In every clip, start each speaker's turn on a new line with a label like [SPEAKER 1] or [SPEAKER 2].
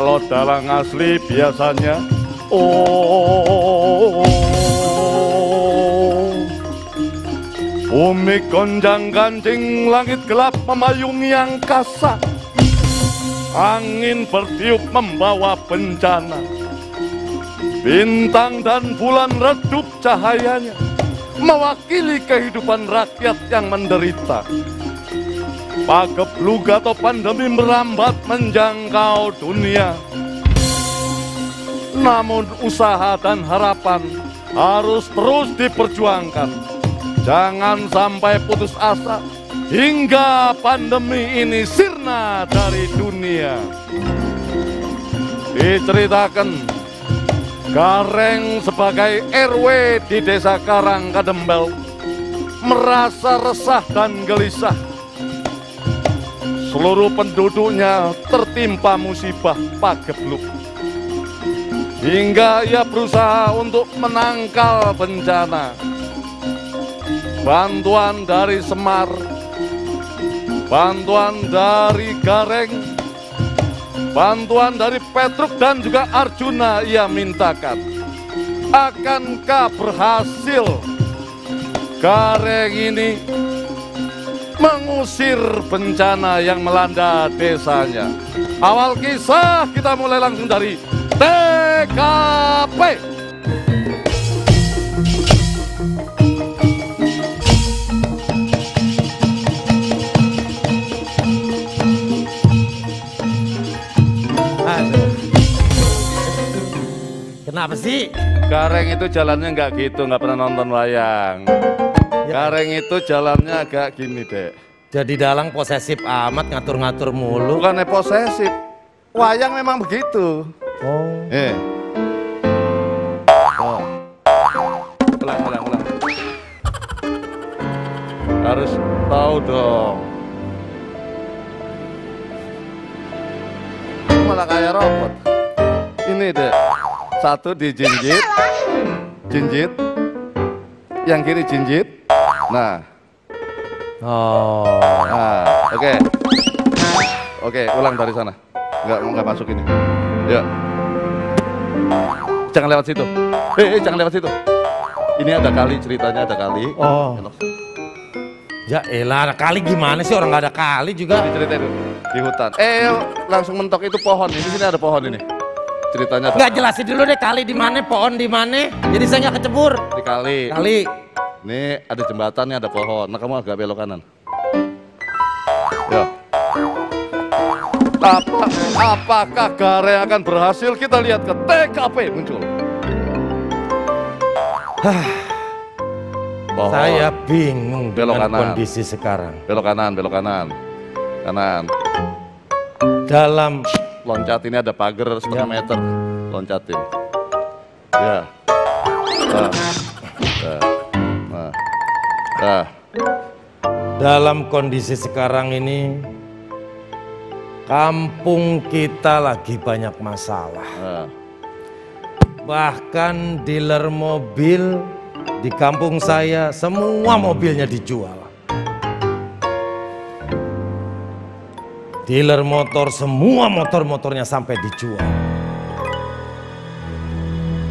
[SPEAKER 1] Kalau dalang asli biasanya bumi gonjang ganjing, langit gelap memayungi angkasa. Angin bertiup membawa bencana. Bintang dan bulan redup cahayanya, mewakili kehidupan rakyat yang menderita. Pageblug atau pandemi merambat menjangkau dunia. Namun usaha dan harapan harus terus diperjuangkan. Jangan sampai putus asa hingga pandemi ini sirna dari dunia. Diceritakan Gareng sebagai RW di Desa Karangkadembel merasa resah dan gelisah. Seluruh penduduknya tertimpa musibah pageblug. Hingga ia berusaha untuk menangkal bencana. Bantuan dari Semar, bantuan dari Gareng, bantuan dari Petruk dan juga Arjuna ia mintakan. Akankah berhasil Gareng ini mengusir bencana yang melanda desanya? Awal kisah kita mulai langsung dari TKP.
[SPEAKER 2] Kenapa sih?
[SPEAKER 1] Gareng itu jalannya nggak gitu, nggak pernah nonton wayang. Gareng itu jalannya agak gini, Dek.
[SPEAKER 2] Jadi dalang posesif amat, ngatur-ngatur mulu.
[SPEAKER 1] Bukannya posesif, wayang memang begitu.
[SPEAKER 2] Oh.
[SPEAKER 1] Oh. Ulang. Harus tahu dong. Malah kayak robot. Ini, Dek. Satu dijinjit, yang kiri jinjit. Nah, oke, ulang dari sana. Nggak masuk ini. Ya, jangan lewat situ. Jangan lewat situ. Ini ada kali, ceritanya ada kali.
[SPEAKER 2] Oh. Ya elah, kali gimana sih, orang nggak ada kali juga.
[SPEAKER 1] Diceritain di hutan. Langsung mentok itu pohon. Di sini ada pohon ini. Ceritanya
[SPEAKER 2] nggak jelasin dulu deh, kali di mana, pohon di mana, jadi saya nggak kecebur.
[SPEAKER 1] Di kali. Ini ada jembatannya, ada pohon. Nah, kamu agak belok kanan. Ya. Apakah Gareng akan berhasil? Kita lihat ke TKP muncul. Pohon.
[SPEAKER 2] Saya bingung
[SPEAKER 1] belok
[SPEAKER 2] dengan
[SPEAKER 1] kanan.
[SPEAKER 2] Kondisi sekarang.
[SPEAKER 1] Belok kanan. Kanan.
[SPEAKER 2] Dalam
[SPEAKER 1] loncat ini ada pagar setengah meter, loncatin. Ya.
[SPEAKER 2] Dalam kondisi sekarang ini, kampung kita lagi banyak masalah. Bahkan dealer mobil di kampung saya semua mobilnya dijual. Dealer motor semua motor-motornya sampai dijual.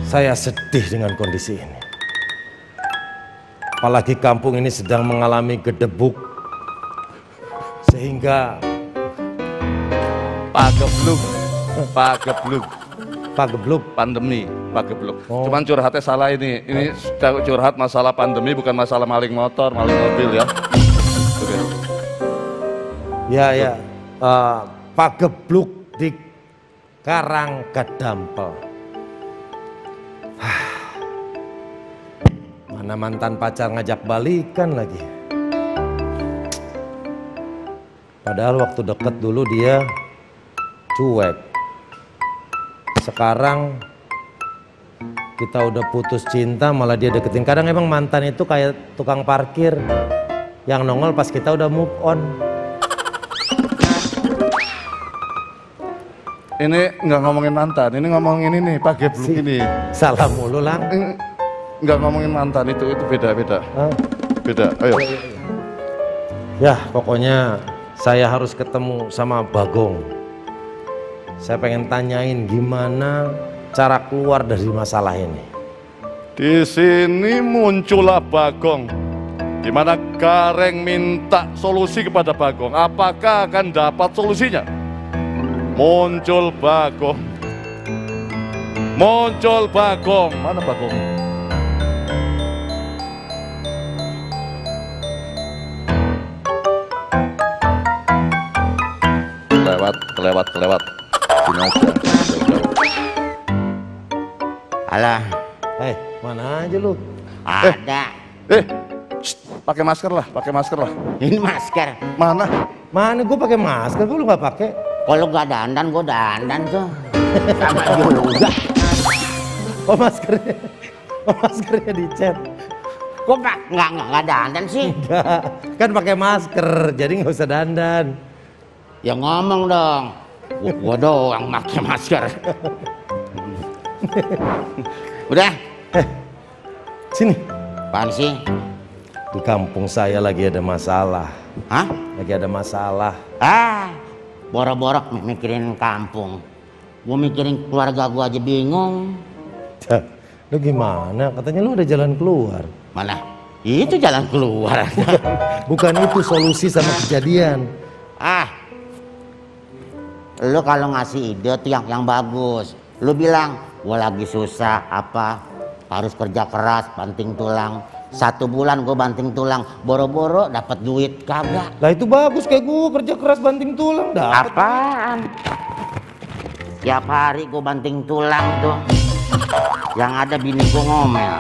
[SPEAKER 2] Saya sedih dengan kondisi ini. Apalagi kampung ini sedang mengalami gedebuk. Sehingga pageblug pandemi, pageblug. Oh. Cuman curhatnya salah ini. Ini curhat masalah pandemi, bukan masalah maling motor, maling mobil ya. Ya. Pageblug di Karangkadempel. Mana mantan pacar ngajak balikan lagi. Padahal waktu deket dulu dia cuek. Sekarang kita udah putus cinta malah dia deketin. Kadang emang mantan itu kayak tukang parkir yang nongol pas kita udah move on.
[SPEAKER 1] Ini nggak ngomongin mantan, ini ngomongin ini pageblug ini.
[SPEAKER 2] Salah mulu lang.
[SPEAKER 1] Nggak ngomongin mantan, itu beda. Beda, ayo.
[SPEAKER 2] Ya pokoknya saya harus ketemu sama Bagong. Saya pengen tanyain gimana cara keluar dari masalah ini.
[SPEAKER 1] Di sini muncullah Bagong. Di mana Gareng minta solusi kepada Bagong. Apakah akan dapat solusinya? Muncul Bagong. Muncul Bagong. Mana Bagong? Kelewat. Sini aja.
[SPEAKER 3] Alah,
[SPEAKER 2] Mana aja lu?
[SPEAKER 3] ada.
[SPEAKER 1] Pakai masker lah,
[SPEAKER 3] Ini masker.
[SPEAKER 1] Mana?
[SPEAKER 2] Mana gue pakai masker, gue lu nggak pakai?
[SPEAKER 3] Kalau gak dandan, gue dandan tuh. Sama juga.
[SPEAKER 2] Oh maskernya dicet.
[SPEAKER 3] Kok nggak dandan sih?
[SPEAKER 2] Enggak, kan pakai masker, jadi nggak usah dandan.
[SPEAKER 3] Ya ngomong dong. Gua doang pakai masker. Udah.
[SPEAKER 2] Sini.
[SPEAKER 3] Apaan sih?
[SPEAKER 2] Di kampung saya lagi ada masalah.
[SPEAKER 3] Hah?
[SPEAKER 2] Lagi ada masalah.
[SPEAKER 3] Boro-boro mikirin kampung. Gua mikirin keluarga gua aja bingung.
[SPEAKER 2] Lu gimana? Katanya lu ada jalan keluar.
[SPEAKER 3] Mana? Itu jalan keluar.
[SPEAKER 2] Bukan itu solusi sama kejadian.
[SPEAKER 3] Lu kalau ngasih ide tuh yang bagus. Lu bilang, gua lagi susah apa, harus kerja keras, banting tulang. 1 bulan gua banting tulang, boro-boro dapat duit kagak.
[SPEAKER 2] Lah itu bagus, kayak gua kerja keras banting tulang dapet.
[SPEAKER 3] Apaan? Tiap hari gua banting tulang tuh. Yang ada bini gua ngomel.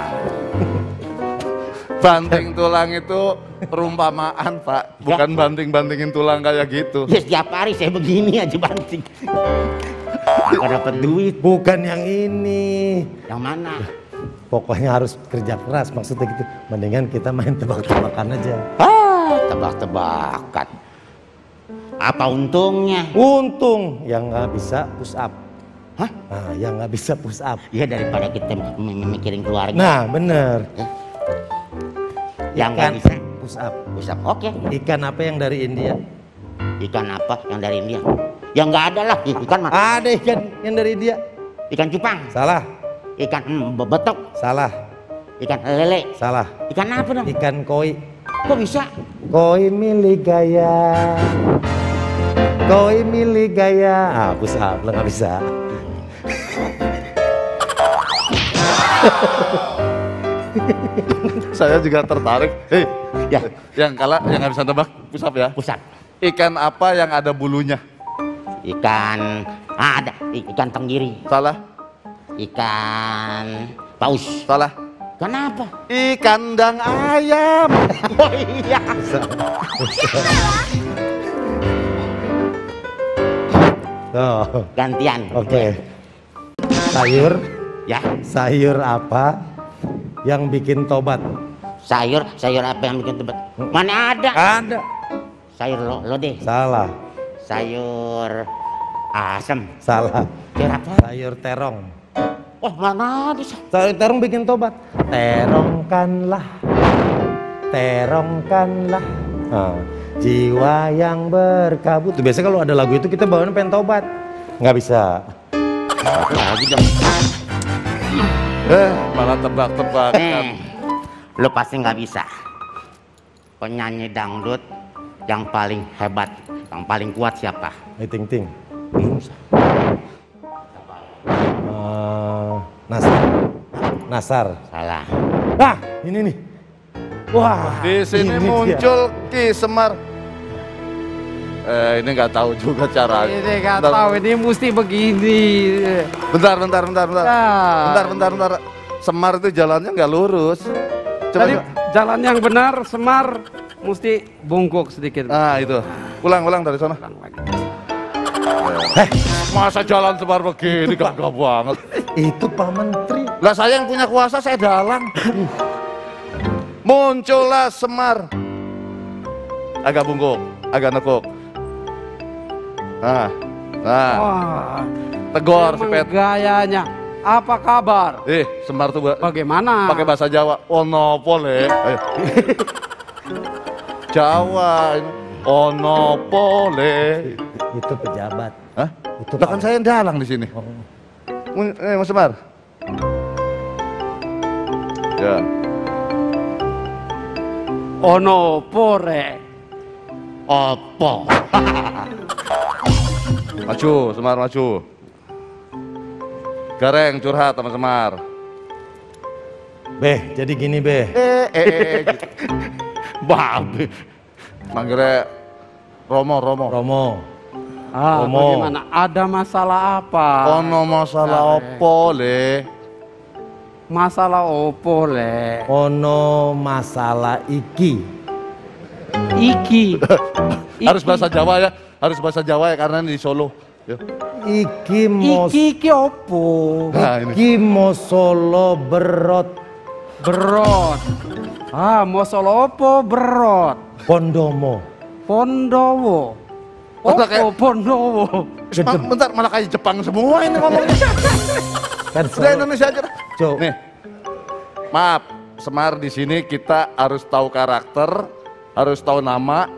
[SPEAKER 1] Banting tulang itu perumpamaan, Pak. Bukan banting-bantingin tulang kayak gitu.
[SPEAKER 3] Ya setiap hari saya begini aja banting. Nggak dapat duit.
[SPEAKER 2] Bukan yang ini.
[SPEAKER 3] Yang mana?
[SPEAKER 2] Pokoknya harus kerja keras, maksudnya gitu. Mendingan kita main tebak-tebakan aja.
[SPEAKER 3] Tebak-tebakan. Apa untungnya?
[SPEAKER 2] Untung yang nggak bisa push up.
[SPEAKER 3] Hah?
[SPEAKER 2] Nah, yang nggak bisa push up.
[SPEAKER 3] Ya daripada kita mikirin keluarga.
[SPEAKER 2] Nah, bener.
[SPEAKER 3] Yang nggak
[SPEAKER 2] Ikan
[SPEAKER 3] bisa
[SPEAKER 2] push up.
[SPEAKER 3] push up. Oke.
[SPEAKER 2] Ikan apa yang dari India?
[SPEAKER 3] Ikan apa yang dari India? Yang nggak ada lah. Ikan mah.
[SPEAKER 2] Ada ikan yang dari India.
[SPEAKER 3] Ikan cupang.
[SPEAKER 2] Salah.
[SPEAKER 3] Ikan betok.
[SPEAKER 2] Salah.
[SPEAKER 3] Ikan lele.
[SPEAKER 2] Salah.
[SPEAKER 3] Ikan apa dong?
[SPEAKER 2] Ikan koi.
[SPEAKER 3] Kok bisa?
[SPEAKER 2] Koi milik gaya. Koi milik gaya. Push up lo nggak bisa.
[SPEAKER 1] Saya juga tertarik.
[SPEAKER 3] Ya.
[SPEAKER 1] Yang kalah yang nggak bisa tebak push up ya.
[SPEAKER 3] Pusat.
[SPEAKER 1] Ikan apa yang ada bulunya?
[SPEAKER 3] Ikan ada. Ikan tenggiri.
[SPEAKER 1] Salah.
[SPEAKER 3] Ikan paus.
[SPEAKER 1] Salah.
[SPEAKER 3] Kenapa?
[SPEAKER 1] Ikan dang ayam.
[SPEAKER 3] Oh iya.
[SPEAKER 2] Oh,
[SPEAKER 3] Gantian.
[SPEAKER 2] oke. Sayur.
[SPEAKER 3] Ya.
[SPEAKER 2] Sayur apa yang bikin tobat?
[SPEAKER 3] Sayur apa yang bikin tebet? Mana ada?
[SPEAKER 2] Ada.
[SPEAKER 3] Sayur lo deh.
[SPEAKER 2] Salah.
[SPEAKER 3] Sayur asem.
[SPEAKER 2] Salah.
[SPEAKER 3] Sayur apa?
[SPEAKER 2] Sayur terong.
[SPEAKER 3] Oh mana ada?
[SPEAKER 2] Sayur terong bikin tobat. Terongkanlah. Terongkanlah. Jiwa yang berkabut. Tuh, biasanya kalau ada lagu itu kita bawain pengen tobat. Nggak bisa.
[SPEAKER 3] Satu lagi dong.
[SPEAKER 1] Malah tebak-tebakan.
[SPEAKER 3] Lo pasti nggak bisa. Penyanyi dangdut yang paling hebat, yang paling kuat siapa?
[SPEAKER 2] Ting ting. Nasar. Nasar.
[SPEAKER 3] Salah.
[SPEAKER 2] Ini nih. Wah,
[SPEAKER 1] Di sini
[SPEAKER 2] ini
[SPEAKER 1] muncul Ki Semar. Ini nggak tahu juga caranya.
[SPEAKER 4] Ini nggak tahu, ini mesti begini.
[SPEAKER 1] Bentar.
[SPEAKER 4] Nah.
[SPEAKER 1] Bentar. Semar itu jalannya nggak lurus.
[SPEAKER 4] Tadi jalan yang benar, Semar, mesti bungkuk sedikit.
[SPEAKER 1] Nah itu. Ulang dari sana. Masa jalan Semar begini gagah banget.
[SPEAKER 2] Itu Pak Menteri.
[SPEAKER 1] Lah saya yang punya kuasa, saya dalang. Muncullah Semar. Agak bungkuk, agak nekuk. Nah.
[SPEAKER 4] Wah,
[SPEAKER 1] Tegor si
[SPEAKER 4] emang
[SPEAKER 1] Pet.
[SPEAKER 4] gayanya. Apa kabar?
[SPEAKER 1] Semar tuh
[SPEAKER 4] Bagaimana?
[SPEAKER 1] pakai bahasa Jawa. Ono pole. Ayo. Jawa. Ono pole.
[SPEAKER 2] Itu pejabat.
[SPEAKER 1] Hah?
[SPEAKER 2] Itu
[SPEAKER 1] Lah kan saya yang dalang di sini.
[SPEAKER 2] Oh.
[SPEAKER 1] Mas Semar. Ya.
[SPEAKER 4] Ono pore.
[SPEAKER 3] Opo?
[SPEAKER 1] Maju, Semar maju. Gareng curhat sama Semar.
[SPEAKER 2] Beh, jadi gini Beh.
[SPEAKER 1] Gitu. Babe. Manggilnya Romo.
[SPEAKER 2] Romo. Romo.
[SPEAKER 4] Bagaimana? Ada masalah apa?
[SPEAKER 1] Ono masalah opo le?
[SPEAKER 4] Masalah opo le?
[SPEAKER 2] Ono masalah iki.
[SPEAKER 4] Iki.
[SPEAKER 1] Harus bahasa Jawa ya. Harus bahasa Jawa ya karena ini di Solo. Yo.
[SPEAKER 4] Iki opo?
[SPEAKER 1] Nah, ini.
[SPEAKER 2] Iki mo Solo berot
[SPEAKER 4] Berot. Mau solo opo berot?
[SPEAKER 2] Pondomo.
[SPEAKER 4] Pondowo.
[SPEAKER 1] Opo,
[SPEAKER 4] Opo Pondowo?
[SPEAKER 1] Bentar malah kayak Jepang semua ini ngomongnya.
[SPEAKER 2] Kan
[SPEAKER 1] Udah
[SPEAKER 2] Solo.
[SPEAKER 1] Indonesia aja.
[SPEAKER 2] Cuk.
[SPEAKER 1] Nih. Maaf, Semar di sini kita harus tahu karakter, harus tahu nama.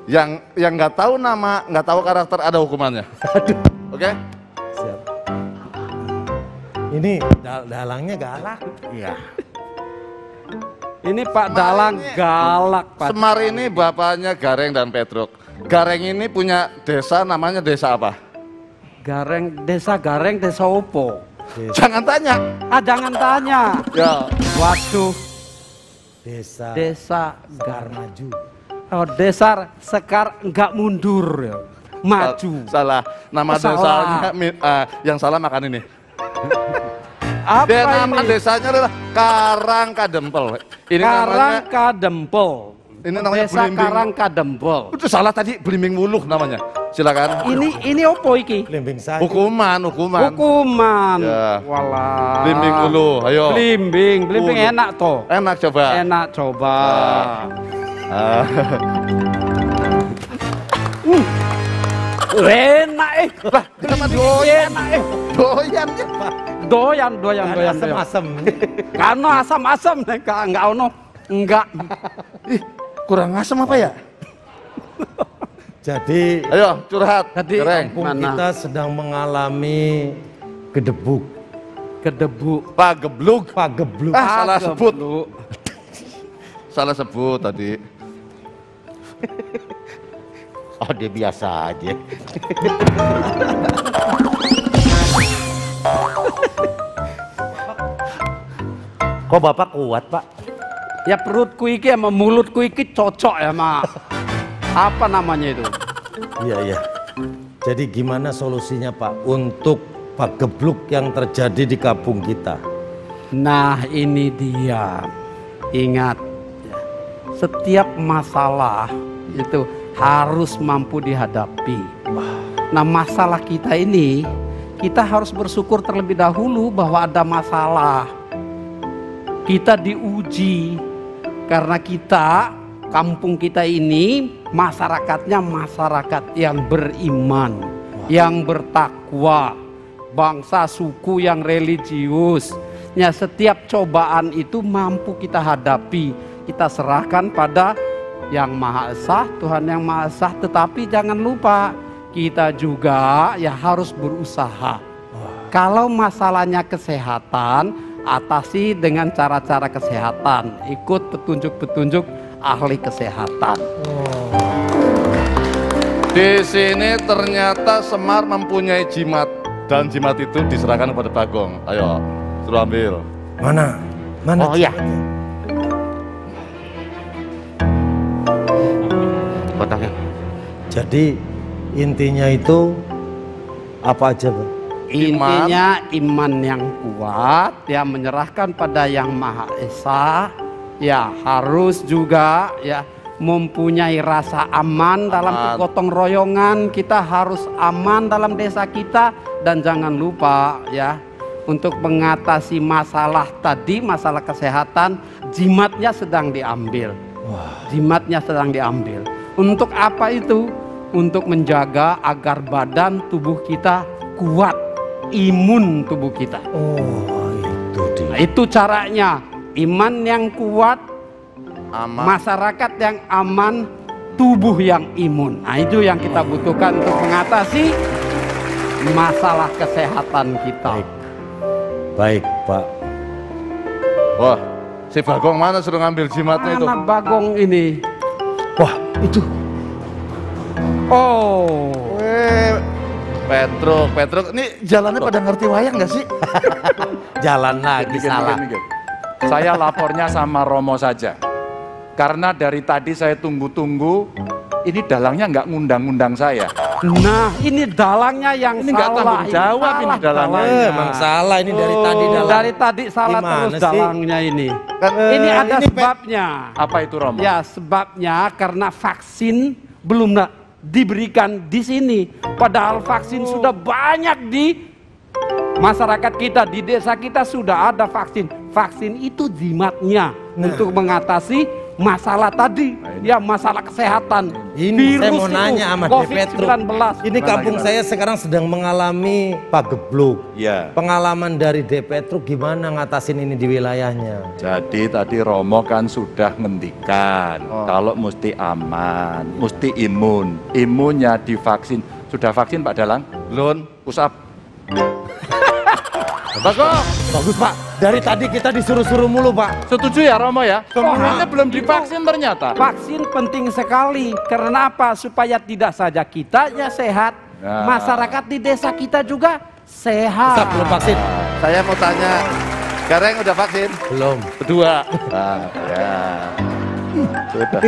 [SPEAKER 1] Yang nggak tahu nama, nggak tahu karakter ada hukumannya. Oke?
[SPEAKER 2] Siap. Ini dalangnya galak.
[SPEAKER 1] Iya.
[SPEAKER 4] Ini Pak Dalang galak Pak.
[SPEAKER 1] Semar ini bapaknya Gareng dan Petruk. Gareng ini punya desa namanya desa apa?
[SPEAKER 4] Gareng, desa opo?
[SPEAKER 1] Jangan tanya.
[SPEAKER 4] Jangan tanya.
[SPEAKER 1] Ya.
[SPEAKER 4] Waduh,
[SPEAKER 2] Desa
[SPEAKER 4] desa
[SPEAKER 2] Garmaju.
[SPEAKER 4] desa Sekar nggak mundur ya. Maju.
[SPEAKER 1] Salah. Nama
[SPEAKER 4] Oh, salah.
[SPEAKER 1] desanya yang salah makan ini.
[SPEAKER 4] Apa
[SPEAKER 1] Nama
[SPEAKER 4] ini?
[SPEAKER 1] desanya adalah Karangkadempel. Ini namanya
[SPEAKER 4] Karangkadempel.
[SPEAKER 1] ini namanya
[SPEAKER 4] Desa
[SPEAKER 1] Blimbing.
[SPEAKER 4] Karangkadempel.
[SPEAKER 1] Itu salah tadi Blimbing Wuluh namanya. Silakan.
[SPEAKER 4] Ini opo iki?
[SPEAKER 2] Limbing saja.
[SPEAKER 1] Hukuman.
[SPEAKER 4] Hukuman.
[SPEAKER 1] Ya.
[SPEAKER 4] Walah.
[SPEAKER 1] Blimbing Wuluh. Ayo.
[SPEAKER 4] Blimbing
[SPEAKER 1] Wuluh.
[SPEAKER 4] enak toh.
[SPEAKER 1] Enak coba.
[SPEAKER 4] Enak coba.
[SPEAKER 1] Ah.
[SPEAKER 4] Enak
[SPEAKER 1] Lah, kenapa
[SPEAKER 4] doyan
[SPEAKER 1] doyan ya?
[SPEAKER 4] doyan.
[SPEAKER 2] Asem-asem.
[SPEAKER 4] Karena asam-asam enggak ono. Enggak.
[SPEAKER 1] Ih, kurang asam apa ya?
[SPEAKER 2] Jadi
[SPEAKER 1] Ayo curhat.
[SPEAKER 4] Tadi
[SPEAKER 1] Gareng.
[SPEAKER 2] kampung
[SPEAKER 4] Mana?
[SPEAKER 2] kita sedang mengalami gedebuk.
[SPEAKER 4] Kedebu.
[SPEAKER 1] Pagebluk.
[SPEAKER 2] Pagebluk.
[SPEAKER 1] Salah sebut.
[SPEAKER 4] Kebluk.
[SPEAKER 1] Salah sebut tadi.
[SPEAKER 3] Oh dia biasa aja.
[SPEAKER 2] Kok Bapak kuat, Pak?
[SPEAKER 4] Ya perutku iki sama mulutku iki cocok ya ma. Apa namanya itu?
[SPEAKER 2] Iya. Jadi gimana solusinya, Pak, untuk pagebluk yang terjadi di kampung kita?
[SPEAKER 4] Nah ini dia. Ingat ya, setiap masalah itu harus mampu dihadapi. Nah masalah kita ini kita harus bersyukur terlebih dahulu bahwa ada masalah. Kita diuji karena kita kampung kita ini masyarakatnya masyarakat yang beriman, yang bertakwa, bangsa suku yang religius. Ya, setiap cobaan itu mampu kita hadapi, kita serahkan pada Yang Maha Esa, Tuhan yang Maha Esa. Tetapi jangan lupa kita juga ya harus berusaha. Kalau masalahnya kesehatan, atasi dengan cara-cara kesehatan. Ikut petunjuk-petunjuk ahli kesehatan.
[SPEAKER 1] Di sini ternyata Semar mempunyai jimat dan jimat itu diserahkan kepada Bagong. Ayo, suruh ambil.
[SPEAKER 2] Mana?
[SPEAKER 3] Oh iya. Kotaknya.
[SPEAKER 2] Jadi intinya itu apa aja, Pak?
[SPEAKER 4] Intinya iman yang kuat, ya menyerahkan pada Yang Maha Esa, ya harus juga ya mempunyai rasa aman dalam gotong royongan. Kita harus aman dalam desa kita dan jangan lupa ya untuk mengatasi masalah tadi, masalah kesehatan, jimatnya sedang diambil. Jimatnya sedang diambil. Untuk apa itu? Untuk menjaga agar badan tubuh kita kuat, imun tubuh kita.
[SPEAKER 2] Oh, itu dia.
[SPEAKER 4] Nah, itu caranya. Iman yang kuat,
[SPEAKER 1] Aman.
[SPEAKER 4] masyarakat yang aman, tubuh yang imun. Nah, itu yang kita butuhkan untuk mengatasi masalah kesehatan kita.
[SPEAKER 2] Baik, Pak.
[SPEAKER 1] Wah, si Bagong mana suruh ngambil jimatnya itu?
[SPEAKER 4] Mana Bagong ini?
[SPEAKER 2] Wah, itu.
[SPEAKER 4] Oh,
[SPEAKER 1] Petruk, ini jalannya pada ngerti wayang gak sih?
[SPEAKER 2] Jalan lagi salah.
[SPEAKER 5] Saya lapornya sama Romo saja. Karena dari tadi saya tunggu-tunggu, ini dalangnya nggak ngundang-ngundang saya.
[SPEAKER 4] nah ini dalangnya yang
[SPEAKER 5] Ini nggak
[SPEAKER 4] salah.
[SPEAKER 5] tanggung jawab ini dalangnya.
[SPEAKER 2] Emang salah ini dari tadi dalam.
[SPEAKER 4] Dari tadi salah
[SPEAKER 2] Gimana
[SPEAKER 4] terus
[SPEAKER 2] sih?
[SPEAKER 4] dalangnya ini. Ini ada
[SPEAKER 2] ini
[SPEAKER 4] sebabnya.
[SPEAKER 5] Apa itu Romo?
[SPEAKER 4] Ya sebabnya karena vaksin belum diberikan di sini. Padahal vaksin sudah banyak di masyarakat kita, di desa kita sudah ada vaksin. Vaksin itu jimatnya untuk mengatasi masalah tadi, ya masalah kesehatan.
[SPEAKER 2] Ini saya mau
[SPEAKER 4] itu,
[SPEAKER 2] nanya sama
[SPEAKER 4] COVID-19.
[SPEAKER 2] Ini kampung saya sekarang sedang mengalami pagebluk.
[SPEAKER 5] Ya.
[SPEAKER 2] Pengalaman dari Petruk gimana ngatasin ini di wilayahnya?
[SPEAKER 5] Jadi tadi Romo kan sudah ngendikan kalau mesti aman, mesti imun. Imunnya divaksin. Sudah vaksin Pak Dalang?
[SPEAKER 1] Lun,
[SPEAKER 5] Pusap.
[SPEAKER 1] Bagong,
[SPEAKER 2] Bagus Pak, dari tadi kita disuruh-suruh mulu Pak.
[SPEAKER 5] Setuju ya Romo ya? Semuanya belum divaksin ternyata.
[SPEAKER 4] Vaksin penting sekali. Karena apa? Supaya tidak saja kitanya sehat,
[SPEAKER 5] Nah.
[SPEAKER 4] masyarakat di desa kita juga sehat.
[SPEAKER 2] Ustaz belum vaksin?
[SPEAKER 1] saya mau tanya, Gareng udah vaksin?
[SPEAKER 2] Belum.
[SPEAKER 1] Kedua.
[SPEAKER 5] Nah, ya. Sudah.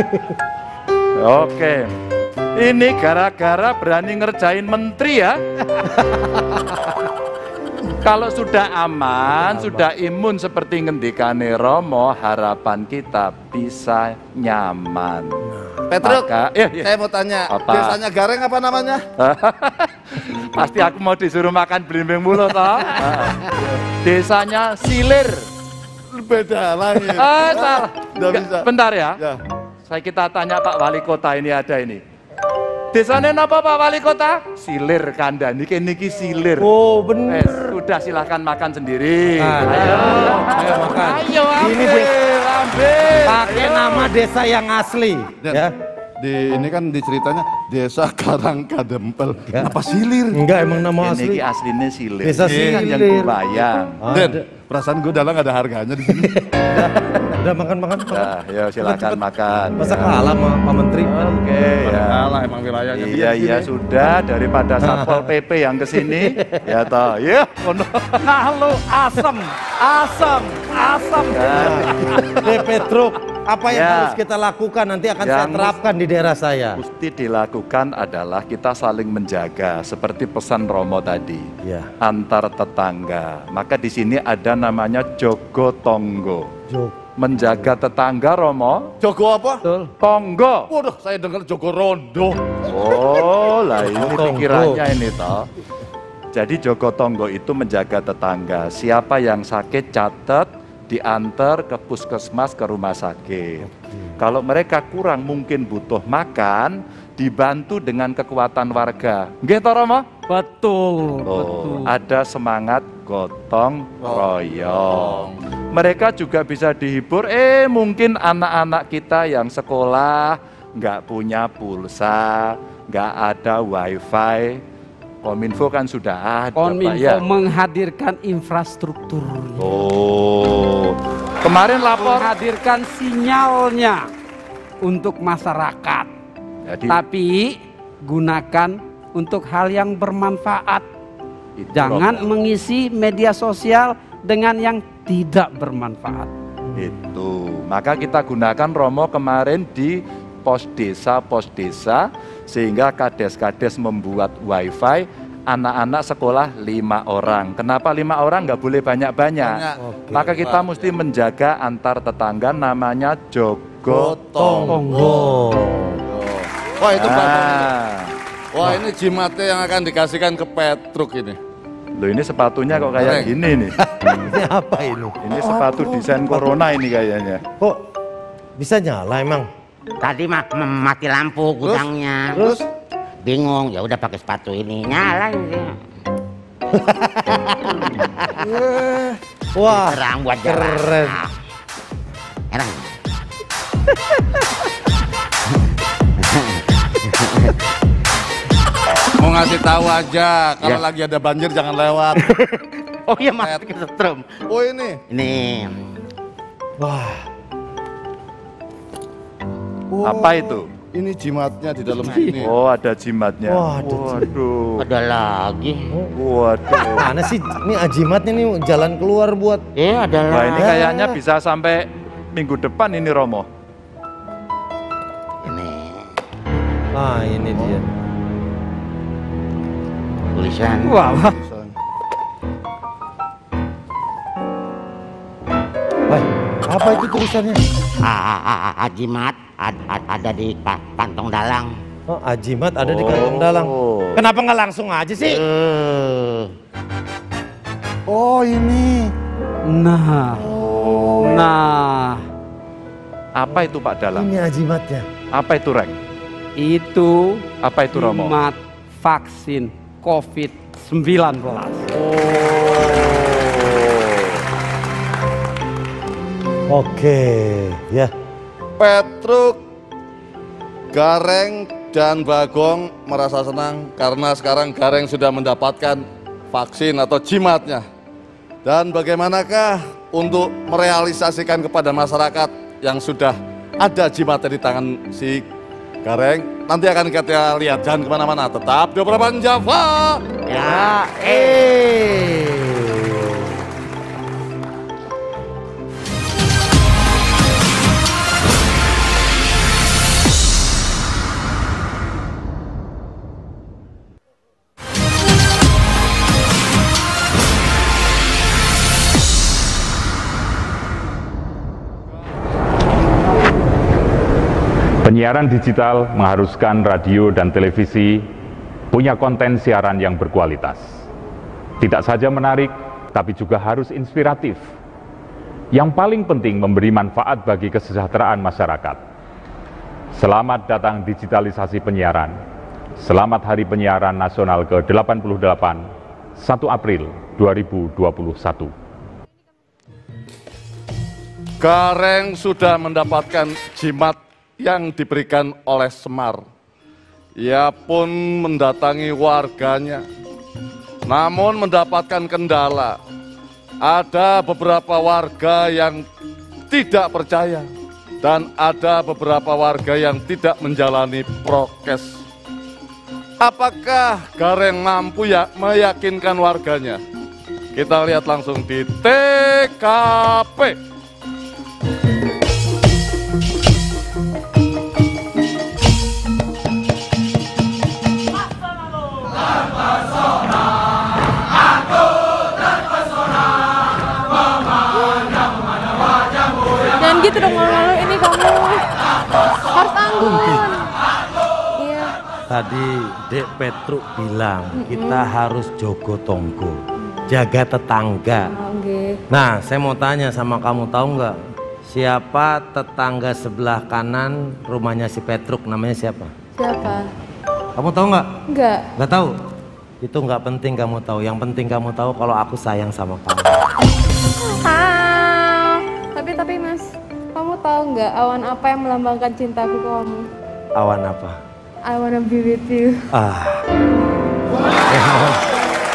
[SPEAKER 5] Oke. Ini gara-gara berani ngerjain menteri ya. Kalau sudah aman, sudah imun seperti ngendikane Romo, harapan kita bisa nyaman.
[SPEAKER 1] Petruk,
[SPEAKER 5] Maka,
[SPEAKER 1] saya mau tanya,
[SPEAKER 5] Apa?
[SPEAKER 1] desanya Gareng apa namanya?
[SPEAKER 5] Pasti aku mau disuruh makan belimbing mulu toh. Desanya Silir.
[SPEAKER 1] Beda lagi.
[SPEAKER 5] Salah.
[SPEAKER 1] Nggak bisa.
[SPEAKER 5] Bentar ya.
[SPEAKER 1] Ya.
[SPEAKER 5] Saya kita tanya Pak Wali Kota ini ada ini. Desanya apa Pak Wali Kota? Silir kandhani niki Silir.
[SPEAKER 2] Oh bener.
[SPEAKER 5] Sudah silahkan makan sendiri.
[SPEAKER 2] Nah,
[SPEAKER 5] Ayo.
[SPEAKER 2] ayo makan.
[SPEAKER 5] Ayo
[SPEAKER 2] Ini
[SPEAKER 5] ambil.
[SPEAKER 2] Pakai nama desa yang asli.
[SPEAKER 1] Dan
[SPEAKER 2] Ya.
[SPEAKER 1] ini kan diceritanya desa Karangkadempel. Apa Silir?
[SPEAKER 2] Enggak emang nama
[SPEAKER 5] Ini
[SPEAKER 2] asli.
[SPEAKER 5] aslinya Silir.
[SPEAKER 2] Desa
[SPEAKER 5] Ini kan yang
[SPEAKER 2] Silir.
[SPEAKER 5] bayang.
[SPEAKER 1] Dan perasaan gue dalang ada harganya di sini.
[SPEAKER 2] Udah makan.
[SPEAKER 5] Nah, ya silakan makan.
[SPEAKER 2] Masa kalah sama Pak Menteri?
[SPEAKER 5] Oke ya.
[SPEAKER 1] Kalah emang wilayahnya.
[SPEAKER 5] Iya sudah daripada Satpol PP yang kesini ya toh. Ya.
[SPEAKER 4] Nah lu asem.
[SPEAKER 2] Petruk, apa yang
[SPEAKER 5] Ya.
[SPEAKER 2] harus kita lakukan nanti akan saya
[SPEAKER 5] Yang
[SPEAKER 2] terapkan di daerah saya.
[SPEAKER 5] Mesti dilakukan adalah kita saling menjaga seperti pesan Romo tadi.
[SPEAKER 2] Ya.
[SPEAKER 5] Antar tetangga. Maka di sini ada namanya Jogo Tonggo. Menjaga tetangga Romo.
[SPEAKER 1] Jogo apa?
[SPEAKER 5] Tonggo.
[SPEAKER 1] Waduh, saya dengar Jogo Rondo.
[SPEAKER 5] Oh, lah ini
[SPEAKER 2] Tonggo.
[SPEAKER 5] pikirannya ini toh. Jadi Jogo Tonggo itu menjaga tetangga. Siapa yang sakit catat, diantar ke puskesmas, ke rumah sakit. Kalau mereka kurang mungkin butuh makan, dibantu dengan kekuatan warga. Nggih toh Romo?
[SPEAKER 4] Betul.
[SPEAKER 5] Ada semangat gotong royong. Mereka juga bisa dihibur. Mungkin anak-anak kita yang sekolah nggak punya pulsa, nggak ada wifi. Kominfo kan sudah ada, Pak
[SPEAKER 4] Kominfo
[SPEAKER 5] ya.
[SPEAKER 4] menghadirkan infrastruktur.
[SPEAKER 5] Oh, kemarin lapor.
[SPEAKER 4] Menghadirkan sinyalnya untuk masyarakat.
[SPEAKER 5] Jadi,
[SPEAKER 4] Tapi gunakan untuk hal yang bermanfaat.
[SPEAKER 5] itu,
[SPEAKER 4] Jangan
[SPEAKER 5] Romo.
[SPEAKER 4] mengisi media sosial dengan yang tidak bermanfaat.
[SPEAKER 5] Itu. Maka kita gunakan Romo kemarin di pos desa sehingga kades-kades membuat wifi. Anak-anak sekolah 5 orang. Kenapa 5 orang? Nggak boleh banyak-banyak.
[SPEAKER 1] Oke,
[SPEAKER 5] Maka kita mesti menjaga antar tetangga, namanya Jogo
[SPEAKER 2] Tonggo.
[SPEAKER 1] Wah itu Bagong.
[SPEAKER 5] Nah,
[SPEAKER 1] Wah ini jimatnya yang akan dikasihkan ke Petruk ini.
[SPEAKER 5] loh ini sepatunya kok kayak
[SPEAKER 1] Keren.
[SPEAKER 5] gini nih.
[SPEAKER 2] Ini apa ini?
[SPEAKER 5] Ini sepatu desain corona ini kayaknya.
[SPEAKER 2] Kok bisa nyala emang?
[SPEAKER 3] Tadi mati lampu gudangnya.
[SPEAKER 2] Terus?
[SPEAKER 3] Bingung, ya udah pakai sepatu ini. Nyala ini.
[SPEAKER 2] Wah,
[SPEAKER 3] Terang buat jalan.
[SPEAKER 2] keren.
[SPEAKER 3] Terang.
[SPEAKER 1] Mau Mau ngasih tahu aja, kalau
[SPEAKER 3] Ya.
[SPEAKER 1] lagi ada banjir jangan lewat.
[SPEAKER 3] Oh iya mas, kesetrum.
[SPEAKER 1] Oh ini.
[SPEAKER 3] Ini
[SPEAKER 2] Wah,
[SPEAKER 1] Oh,
[SPEAKER 5] Apa itu?
[SPEAKER 1] Ini jimatnya di dalam sini.
[SPEAKER 5] Oh, ada jimatnya.
[SPEAKER 2] Wah, ada
[SPEAKER 5] Waduh.
[SPEAKER 3] ada lagi.
[SPEAKER 5] Waduh.
[SPEAKER 2] mana sih? Ini ajimatnya nih jalan keluar buat.
[SPEAKER 3] Ada
[SPEAKER 5] Wah, ini
[SPEAKER 3] lagi.
[SPEAKER 5] kayaknya bisa sampai minggu depan ini Romo.
[SPEAKER 3] Ini
[SPEAKER 2] Ah, ini dia.
[SPEAKER 3] tulisan.
[SPEAKER 4] Wah, wah.
[SPEAKER 2] Wah, apa itu tulisannya?
[SPEAKER 3] Ajimat ada di kantong dalang.
[SPEAKER 2] Oh, ajimat ada di kantong dalang. Kenapa nggak langsung aja sih?
[SPEAKER 1] Oh ini.
[SPEAKER 4] Nah. Nah,
[SPEAKER 5] Apa itu Pak Dalang?
[SPEAKER 2] Ini ajimatnya.
[SPEAKER 5] Apa itu Reng?
[SPEAKER 4] itu
[SPEAKER 5] Apa itu Romo?
[SPEAKER 4] jimat vaksin COVID-19.
[SPEAKER 2] Oke, ya.
[SPEAKER 1] Petruk, Gareng, dan Bagong merasa senang karena sekarang Gareng sudah mendapatkan vaksin atau jimatnya. Dan bagaimanakah untuk merealisasikan kepada masyarakat yang sudah ada jimatnya di tangan si Gareng? Nanti akan kita lihat, jangan kemana-mana, tetap di Obrolan Java.
[SPEAKER 3] Ya,
[SPEAKER 6] Penyiaran digital mengharuskan radio dan televisi punya konten siaran yang berkualitas. Tidak saja menarik, tapi juga harus inspiratif. Yang paling penting memberi manfaat bagi kesejahteraan masyarakat. Selamat datang digitalisasi penyiaran. Selamat Hari Penyiaran Nasional ke-88, 1 April 2021.
[SPEAKER 1] Gareng sudah mendapatkan jimat yang diberikan oleh Semar. Ia pun mendatangi warganya, namun mendapatkan kendala. Ada beberapa warga yang tidak percaya dan ada beberapa warga yang tidak menjalani prokes. Apakah Gareng mampu meyakinkan warganya? Kita lihat langsung di TKP.
[SPEAKER 7] Jangan gitu dong, malu-malu ini kamu harus anggun. Iya.
[SPEAKER 2] Tadi Dek Petruk bilang kita harus jogo tonggo, jaga tetangga.
[SPEAKER 7] Oke.
[SPEAKER 2] Nah, saya mau tanya sama kamu, tahu nggak siapa tetangga sebelah kanan rumahnya si Petruk? Namanya siapa?
[SPEAKER 7] Siapa?
[SPEAKER 2] Kamu tahu nggak?
[SPEAKER 7] Enggak.
[SPEAKER 2] Nggak tahu? Itu nggak penting kamu tahu. Yang penting kamu tahu kalau aku sayang sama kamu.
[SPEAKER 7] Tapi Mas, kamu tahu nggak awan apa yang melambangkan cintaku ke kamu?
[SPEAKER 2] Awan apa?
[SPEAKER 7] I wanna be with you.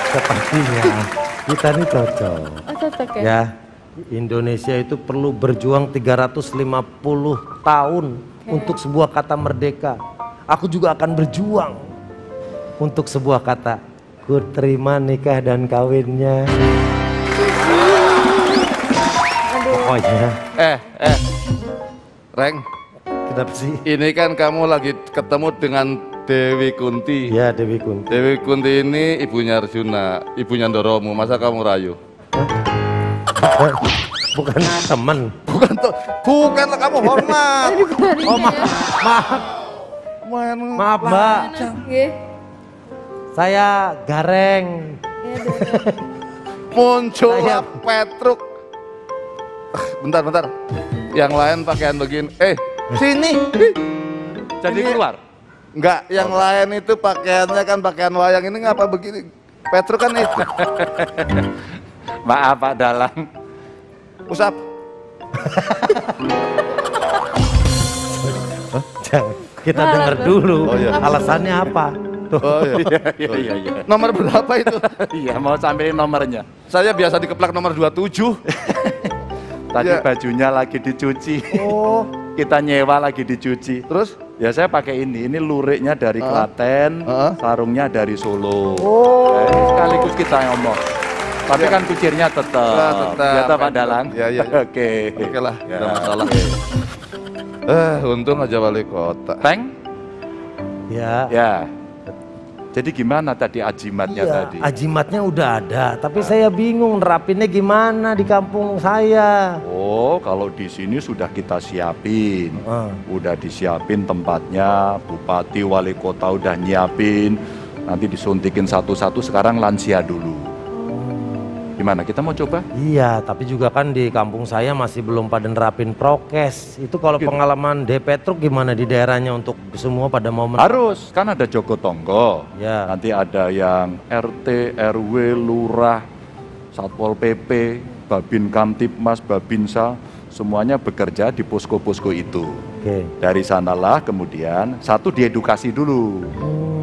[SPEAKER 2] Sepertinya kita ini cocok.
[SPEAKER 7] Oh, cocok ya?
[SPEAKER 2] Ya, Indonesia itu perlu berjuang 350 tahun untuk sebuah kata merdeka. Aku juga akan berjuang untuk sebuah kata, ku terima nikah dan kawinnya. Pokoknya.
[SPEAKER 1] Reng,
[SPEAKER 2] Kenapa sih?
[SPEAKER 1] ini kan kamu lagi ketemu dengan Dewi Kunti.
[SPEAKER 2] Ya, Dewi Kunti.
[SPEAKER 1] Dewi Kunti ini ibunya Arjuna, ibunya Ndoromu. Masa kamu rayu?
[SPEAKER 2] Bukan teman.
[SPEAKER 1] Bukanlah kamu hormat.
[SPEAKER 2] Oh, maaf. Maaf, Mbak.
[SPEAKER 7] Oke.
[SPEAKER 2] Saya Gareng.
[SPEAKER 1] Muncullah Petruk. Bentar. Yang lain pakaian begini. Sini.
[SPEAKER 5] Jadi keluar.
[SPEAKER 1] Enggak, yang lain itu pakaiannya kan pakaian wayang, ini ngapa begini? Petruk kan itu.
[SPEAKER 5] Maaf Pak Dalang.
[SPEAKER 1] Usap.
[SPEAKER 2] Jangan. Kita dengar dulu.
[SPEAKER 1] Oh, iya.
[SPEAKER 2] Alasannya apa?
[SPEAKER 1] Oh iya.
[SPEAKER 5] Iya.
[SPEAKER 1] Nomor berapa itu?
[SPEAKER 5] Iya, mau sampein nomornya.
[SPEAKER 1] Saya biasa dikeplak nomor 27.
[SPEAKER 5] Tadi
[SPEAKER 1] Iya.
[SPEAKER 5] bajunya lagi dicuci.
[SPEAKER 1] Oh.
[SPEAKER 5] Kita nyewa lagi dicuci.
[SPEAKER 1] Terus?
[SPEAKER 5] Ya saya pakai ini luriknya dari Klaten, sarungnya dari Solo.
[SPEAKER 1] Oh.
[SPEAKER 5] Jadi sekaligus kita ngomong. Tapi kan kucirnya tetap.
[SPEAKER 1] Ya, tetap.
[SPEAKER 5] Ya, Pak Dalang.
[SPEAKER 1] Ya.
[SPEAKER 5] Oke.
[SPEAKER 1] Oke lah,
[SPEAKER 5] Ya,
[SPEAKER 1] nggak masalah.
[SPEAKER 5] oke.
[SPEAKER 1] Untung aja wali kota.
[SPEAKER 5] Peng?
[SPEAKER 2] Ya.
[SPEAKER 5] Ya. Jadi gimana tadi ajimatnya
[SPEAKER 2] Iya,
[SPEAKER 5] tadi?
[SPEAKER 2] ajimatnya udah ada, tapi saya bingung nerapinnya gimana di kampung saya.
[SPEAKER 5] Oh, kalau di sini sudah kita siapin. Udah disiapin tempatnya, bupati, wali kota udah nyiapin. Nanti disuntikin satu-satu, sekarang lansia dulu. Gimana, kita mau coba?
[SPEAKER 2] Iya, tapi juga kan di kampung saya masih belum pada nerapin prokes. Itu kalau
[SPEAKER 5] Gitu.
[SPEAKER 2] pengalaman DP Truk gimana di daerahnya untuk semua pada mau
[SPEAKER 5] Harus, kan ada Joko Tonggo.
[SPEAKER 2] Ya.
[SPEAKER 5] Nanti ada yang RT, RW, Lurah, Satpol PP, Babin Kamtipmas, Babinsa, semuanya bekerja di posko-posko itu.
[SPEAKER 2] Oke.
[SPEAKER 5] Dari sanalah kemudian satu diedukasi dulu.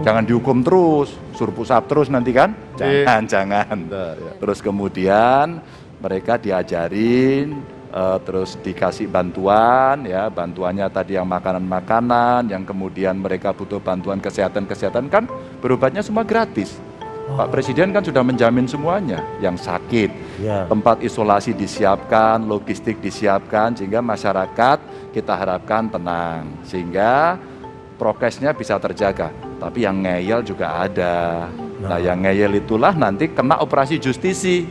[SPEAKER 5] Jangan dihukum terus, suruh pusap terus nanti kan? Jangan. Terus kemudian mereka diajarin, terus dikasih bantuan, ya bantuannya tadi yang makanan-makanan, yang kemudian mereka butuh bantuan kesehatan kan berobatnya semua gratis. Pak Presiden kan sudah menjamin semuanya, yang sakit,
[SPEAKER 2] Ya.
[SPEAKER 5] tempat isolasi disiapkan, logistik disiapkan, sehingga masyarakat kita harapkan tenang, sehingga prokesnya bisa terjaga. Tapi yang ngeyel juga ada. Nah, yang ngeyel itulah nanti kena operasi justisi.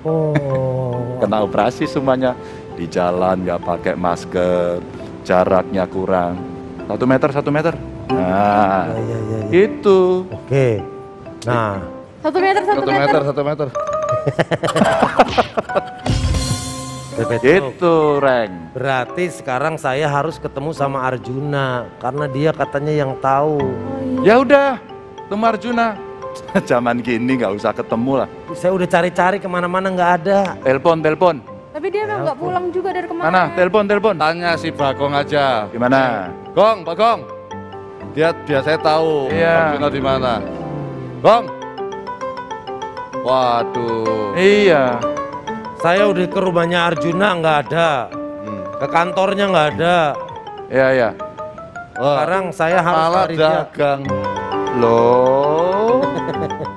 [SPEAKER 2] Oh.
[SPEAKER 5] Kena operasi semuanya. Di jalan nggak pakai masker, jaraknya kurang. 1 meter. Nah,
[SPEAKER 2] Ya.
[SPEAKER 5] itu.
[SPEAKER 2] Oke. Nah,
[SPEAKER 7] 1 meter, 1 meter.
[SPEAKER 1] 1 meter.
[SPEAKER 2] DP Truk.
[SPEAKER 5] Itu, Reng.
[SPEAKER 2] Berarti sekarang saya harus ketemu sama Arjuna karena dia katanya yang tahu.
[SPEAKER 5] Ya udah, Temu Arjuna. Zaman gini nggak usah ketemu lah.
[SPEAKER 2] Saya udah cari-cari kemana-mana nggak ada.
[SPEAKER 5] Telepon.
[SPEAKER 7] Tapi dia memang nggak pulang juga dari kemarin.
[SPEAKER 5] Mana? Telepon.
[SPEAKER 1] Tanya si Bagong aja.
[SPEAKER 5] Gimana?
[SPEAKER 1] Gong, Bagong. Dia biasanya tahu
[SPEAKER 5] Iya.
[SPEAKER 1] Arjuna di mana. Gong. Waduh.
[SPEAKER 5] Iya.
[SPEAKER 2] Saya udah ke rumahnya Arjuna nggak ada. Ke kantornya nggak ada.
[SPEAKER 5] Iya.
[SPEAKER 1] Wah,
[SPEAKER 2] Sekarang saya harus
[SPEAKER 1] malah
[SPEAKER 2] cari dia.
[SPEAKER 1] dagang.
[SPEAKER 5] Loh.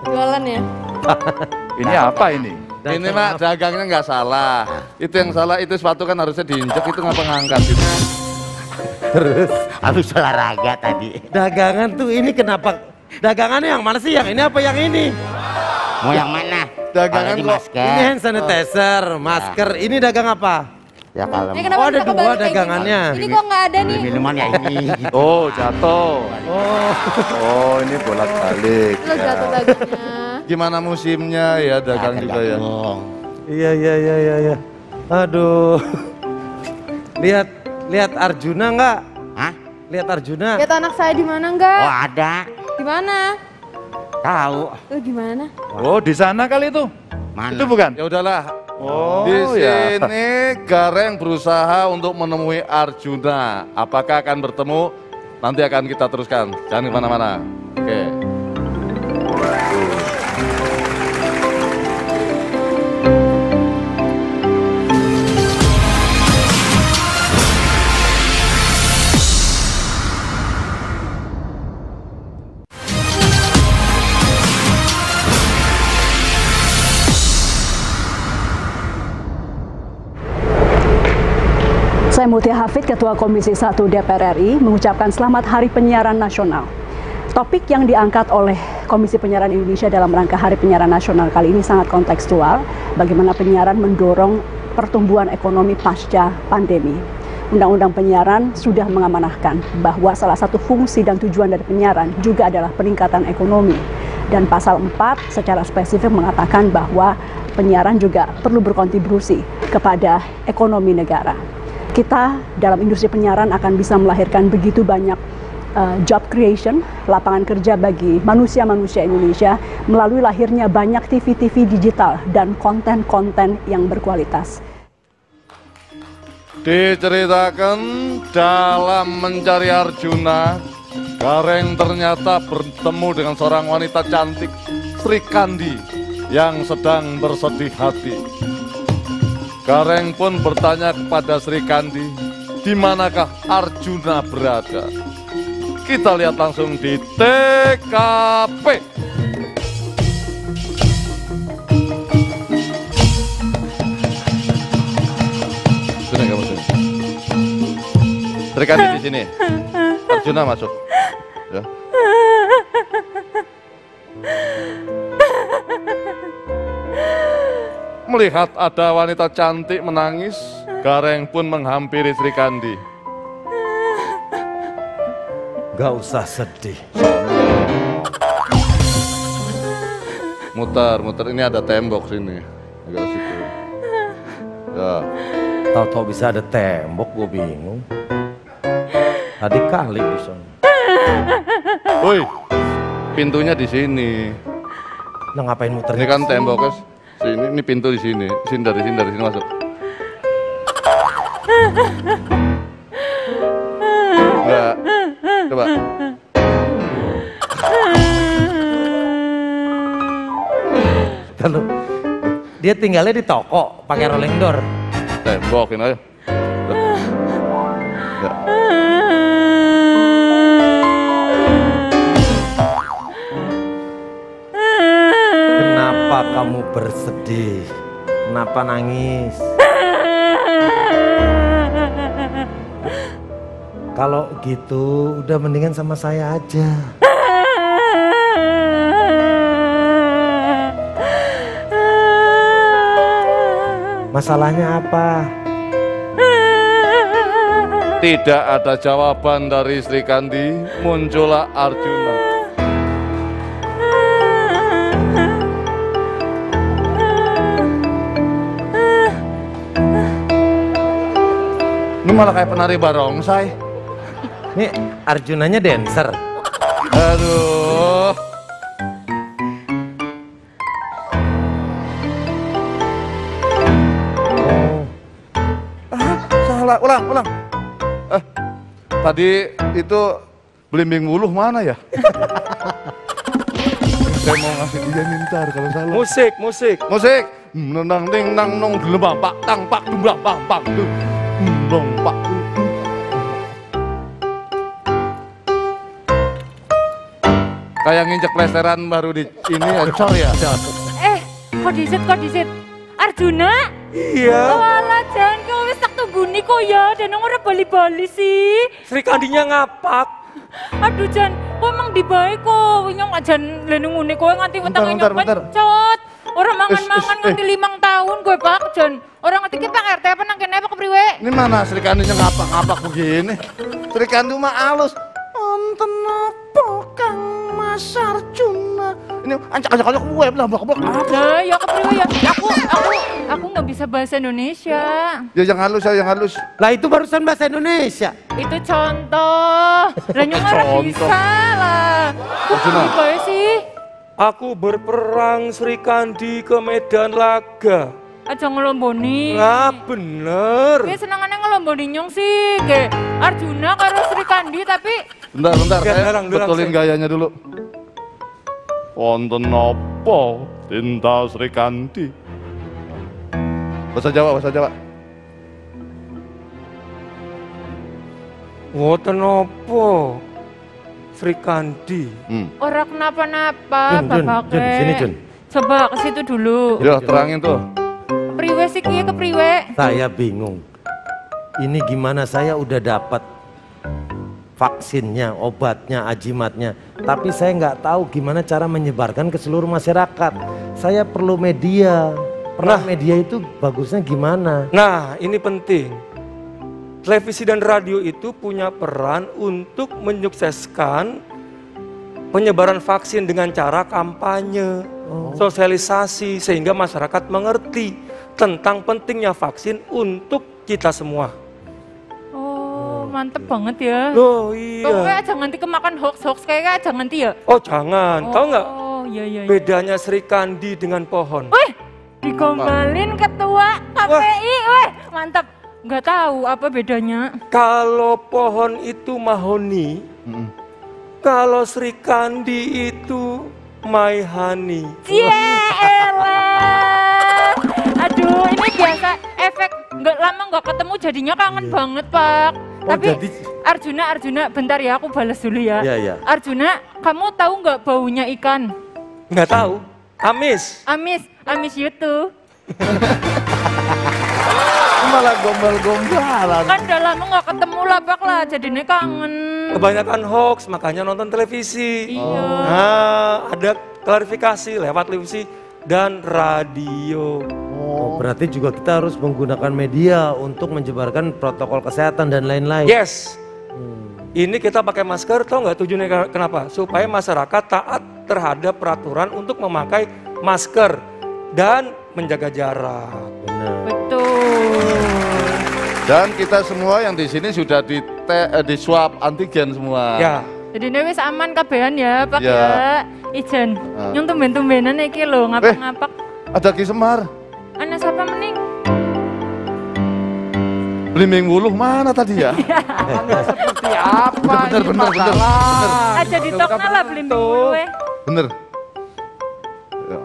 [SPEAKER 7] Jualan ya.
[SPEAKER 5] Ini apa ini?
[SPEAKER 2] Dan
[SPEAKER 1] Ini mah dagangnya nggak salah. Itu yang salah, itu sepatu kan harusnya diinjek, itu ngapa ngangkat itu.
[SPEAKER 3] Habis olahraga tadi.
[SPEAKER 2] dagangan tuh ini kenapa? Dagangannya yang mana sih? Yang ini apa yang ini?
[SPEAKER 3] Mau yang mana?
[SPEAKER 1] Dagangan
[SPEAKER 3] Kalau di
[SPEAKER 1] kok.
[SPEAKER 3] masker.
[SPEAKER 2] Ini hand sanitizer, masker. Ini dagang apa?
[SPEAKER 3] Ya kalau
[SPEAKER 7] Ini kenapa
[SPEAKER 2] Oh, ada
[SPEAKER 7] bisa
[SPEAKER 2] dua
[SPEAKER 7] kebalik kayak
[SPEAKER 2] dagangannya.
[SPEAKER 7] gini? Ini kok nggak ada
[SPEAKER 3] beli
[SPEAKER 7] nih?
[SPEAKER 3] minuman ya ini. Gitu.
[SPEAKER 5] Oh, jatuh.
[SPEAKER 2] Oh,
[SPEAKER 5] Oh, ini bolak-balik.
[SPEAKER 7] Lo jatuh dagannya.
[SPEAKER 1] Gimana musimnya ya dagang juga ya.
[SPEAKER 3] Tergantung.
[SPEAKER 2] iya. Aduh. Lihat Arjuna nggak?
[SPEAKER 3] Hah?
[SPEAKER 2] Lihat Arjuna.
[SPEAKER 7] Lihat anak saya di mana
[SPEAKER 3] Oh
[SPEAKER 7] enggak?
[SPEAKER 3] ada.
[SPEAKER 7] Di mana?
[SPEAKER 3] Tahu.
[SPEAKER 7] Di mana?
[SPEAKER 5] Oh, di sana kali itu.
[SPEAKER 3] Mana?
[SPEAKER 5] Itu bukan?
[SPEAKER 1] Ya udahlah.
[SPEAKER 5] Oh,
[SPEAKER 1] Di
[SPEAKER 5] ya.
[SPEAKER 1] sini Gareng berusaha untuk menemui Arjuna. Apakah akan bertemu? Nanti akan kita teruskan. Jangan kemana-mana. Oke.
[SPEAKER 8] Saya Mutia Hafid, Ketua Komisi 1 DPR RI, mengucapkan selamat Hari Penyiaran Nasional. Topik yang diangkat oleh Komisi Penyiaran Indonesia dalam rangka Hari Penyiaran Nasional kali ini sangat kontekstual, bagaimana penyiaran mendorong pertumbuhan ekonomi pasca pandemi. Undang-Undang Penyiaran sudah mengamanahkan bahwa salah satu fungsi dan tujuan dari penyiaran juga adalah peningkatan ekonomi. Dan pasal 4 secara spesifik mengatakan bahwa penyiaran juga perlu berkontribusi kepada ekonomi negara. Kita dalam industri penyiaran akan bisa melahirkan begitu banyak job creation, lapangan kerja bagi manusia-manusia Indonesia melalui lahirnya banyak TV-TV digital dan konten-konten yang berkualitas.
[SPEAKER 1] Diceritakan dalam mencari Arjuna, Gareng ternyata bertemu dengan seorang wanita cantik, Sri Kandi, yang sedang bersedih hati. Gareng pun bertanya kepada Sri Kandi, di manakah Arjuna berada? Kita lihat langsung di TKP. Sini kamu sini. Sri Kandi di sini. Arjuna masuk. Ya. Melihat ada wanita cantik menangis, Gareng pun menghampiri Sri Kandi.
[SPEAKER 2] Gak usah sedih.
[SPEAKER 1] Muter, ini ada tembok sini. Agak situ. Ya.
[SPEAKER 2] Tahu-tahu bisa ada tembok, gue bingung. Tadi kali bisa.
[SPEAKER 1] Woi, pintunya di sini.
[SPEAKER 2] Nah ngapain muter?
[SPEAKER 1] Ini kan temboknya sini, ini pintu di sini. Dari sini masuk. Enggak. Coba.
[SPEAKER 2] Kalau dia tinggalnya di toko pakai rolling door.
[SPEAKER 1] Tembokin aja. Ya.
[SPEAKER 2] Kenapa kamu bersedih? Kenapa nangis? Kalau gitu udah mendingan sama saya aja. Masalahnya apa?
[SPEAKER 1] Tidak ada jawaban dari Sri Kandi, muncullah Arjuna. Ini malah kayak penari barongsai.
[SPEAKER 2] Ini Arjunanya dancer.
[SPEAKER 1] Aduh. Salah, ulang. Tadi itu belimbing wuluh mana ya? Saya mau ngasih dia mintar kalau salah. Musik. Nang ding nang nong gelembang pak tang pak dumbang bang bang tuh. Dong pak. Kayak nginjek leseran baru di ini ya, cor ya.
[SPEAKER 7] Kok disit? Arjuna?
[SPEAKER 9] Iya.
[SPEAKER 7] Walah Jan, kau wis tak tungguni kok ya, dan ora bali-bali sih.
[SPEAKER 9] Sri Kandinya ngapak.
[SPEAKER 7] Aduh Jan, kok emang dibae kok, nyong ajan lenung ngene kowe nganti wetenge
[SPEAKER 1] Bentar.
[SPEAKER 7] pencot. Orang mangan-mangan nganti 5 tahun gue Pak Jan. Orang ngerti ki Pak RT apa nang kene apa kepriwe?
[SPEAKER 1] Ini mana Sri Kandinya ngapak-ngapak begini? Sri Kandi mah alus. Wonten apa Kang Mas Arjuna? Ini ancak-ancak gue blak-blak apa?
[SPEAKER 7] Lah ya kepriwe ya? Aku nggak bisa bahasa Indonesia.
[SPEAKER 1] Ya yang halus.
[SPEAKER 2] Lah itu barusan bahasa Indonesia.
[SPEAKER 7] Itu contoh. Lah nyong ora bisa lah. Kok dibae sih?
[SPEAKER 9] Aku berperang Sri Kandi ke medan laga.
[SPEAKER 7] Aja ngelomboni.
[SPEAKER 9] Nah bener.
[SPEAKER 7] Dia senangannya ngelomboni nyong sih. Kayak Arjuna karo Sri Kandi tapi.
[SPEAKER 1] Bentar, saya
[SPEAKER 9] Durang,
[SPEAKER 1] betulin gayanya dulu. Wonten apa Dinda Sri Kandi? Bahasa Jawa.
[SPEAKER 9] Ngoten apa Sri Kandi?
[SPEAKER 7] Orang kenapa-napa,
[SPEAKER 2] Jun, sini Jun.
[SPEAKER 7] Coba ke situ dulu.
[SPEAKER 1] Ya terangin tuh.
[SPEAKER 7] Priwe sih kiye kepriwe?
[SPEAKER 2] Saya bingung. Ini gimana, saya udah dapat vaksinnya, obatnya, ajimatnya. Tapi saya nggak tahu gimana cara menyebarkan ke seluruh masyarakat. Saya perlu media. Peran media itu bagusnya gimana?
[SPEAKER 9] Nah ini penting. Televisi dan radio itu punya peran untuk menyukseskan penyebaran vaksin dengan cara kampanye, sosialisasi, sehingga masyarakat mengerti tentang pentingnya vaksin untuk kita semua.
[SPEAKER 7] Oh, mantep banget ya.
[SPEAKER 9] Loh iya.
[SPEAKER 7] Pokoknya aja nganti kemakan hoax kayaknya aja nganti ya.
[SPEAKER 9] Oh jangan, tahu nggak?
[SPEAKER 7] Oh iya.
[SPEAKER 9] Bedanya Sri Kandi dengan pohon.
[SPEAKER 7] Wih, digombalin ketua KPI, wih mantap. Nggak tahu apa bedanya.
[SPEAKER 9] Kalau pohon itu mahoni, Kalau Sri Kandi itu my honey.
[SPEAKER 7] Yelah. Aduh, ini biasa efek nggak lama nggak ketemu jadinya kangen banget, Pak.
[SPEAKER 2] Oh,
[SPEAKER 7] Tapi
[SPEAKER 2] jadi...
[SPEAKER 7] Arjuna, bentar ya, aku balas dulu ya.
[SPEAKER 2] Iya.
[SPEAKER 7] Arjuna, kamu tahu nggak baunya ikan?
[SPEAKER 9] Nggak tahu. Amis.
[SPEAKER 7] Amis YouTube.
[SPEAKER 1] Malah gombal-gombalan.
[SPEAKER 7] Kan udah lama nggak ketemu lah, Pak lah, jadinya kangen.
[SPEAKER 9] Kebanyakan hoax, makanya nonton televisi.
[SPEAKER 7] Iya.
[SPEAKER 9] Nah, ada klarifikasi lewat televisi dan radio.
[SPEAKER 2] Oh, berarti juga kita harus menggunakan media untuk menyebarkan protokol kesehatan dan lain-lain.
[SPEAKER 9] Yes. Ini kita pakai masker, tau nggak tujuannya kenapa? Supaya masyarakat taat terhadap peraturan untuk memakai masker dan menjaga jarak.
[SPEAKER 2] Benar.
[SPEAKER 7] Betul.
[SPEAKER 1] Dan kita semua yang di sini sudah di swab antigen semua.
[SPEAKER 9] Ya.
[SPEAKER 7] Jadi wis aman kabehan ya, Pak
[SPEAKER 1] Ya.
[SPEAKER 7] ya. Ijen, yang tumben-tumbenan iki lho, ngapak-ngapak.
[SPEAKER 1] Ada Ki Semar.
[SPEAKER 7] Ana siapa mening?
[SPEAKER 1] Blimbing Wuluh mana tadi ya?
[SPEAKER 4] Seperti apa
[SPEAKER 1] Bener,
[SPEAKER 4] ini
[SPEAKER 1] bener.
[SPEAKER 4] masalah?
[SPEAKER 7] Aja ditokna lah blimbing gue.
[SPEAKER 1] Bener. Ya.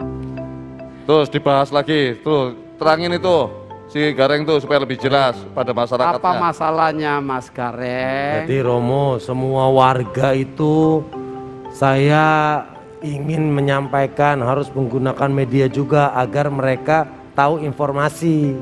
[SPEAKER 1] Terus dibahas lagi, tuh terangin itu si Gareng tuh supaya lebih jelas pada masyarakatnya.
[SPEAKER 4] Apa masalahnya Mas Gareng?
[SPEAKER 2] Jadi Romo, semua warga itu saya ingin menyampaikan harus menggunakan media juga agar mereka tahu informasi.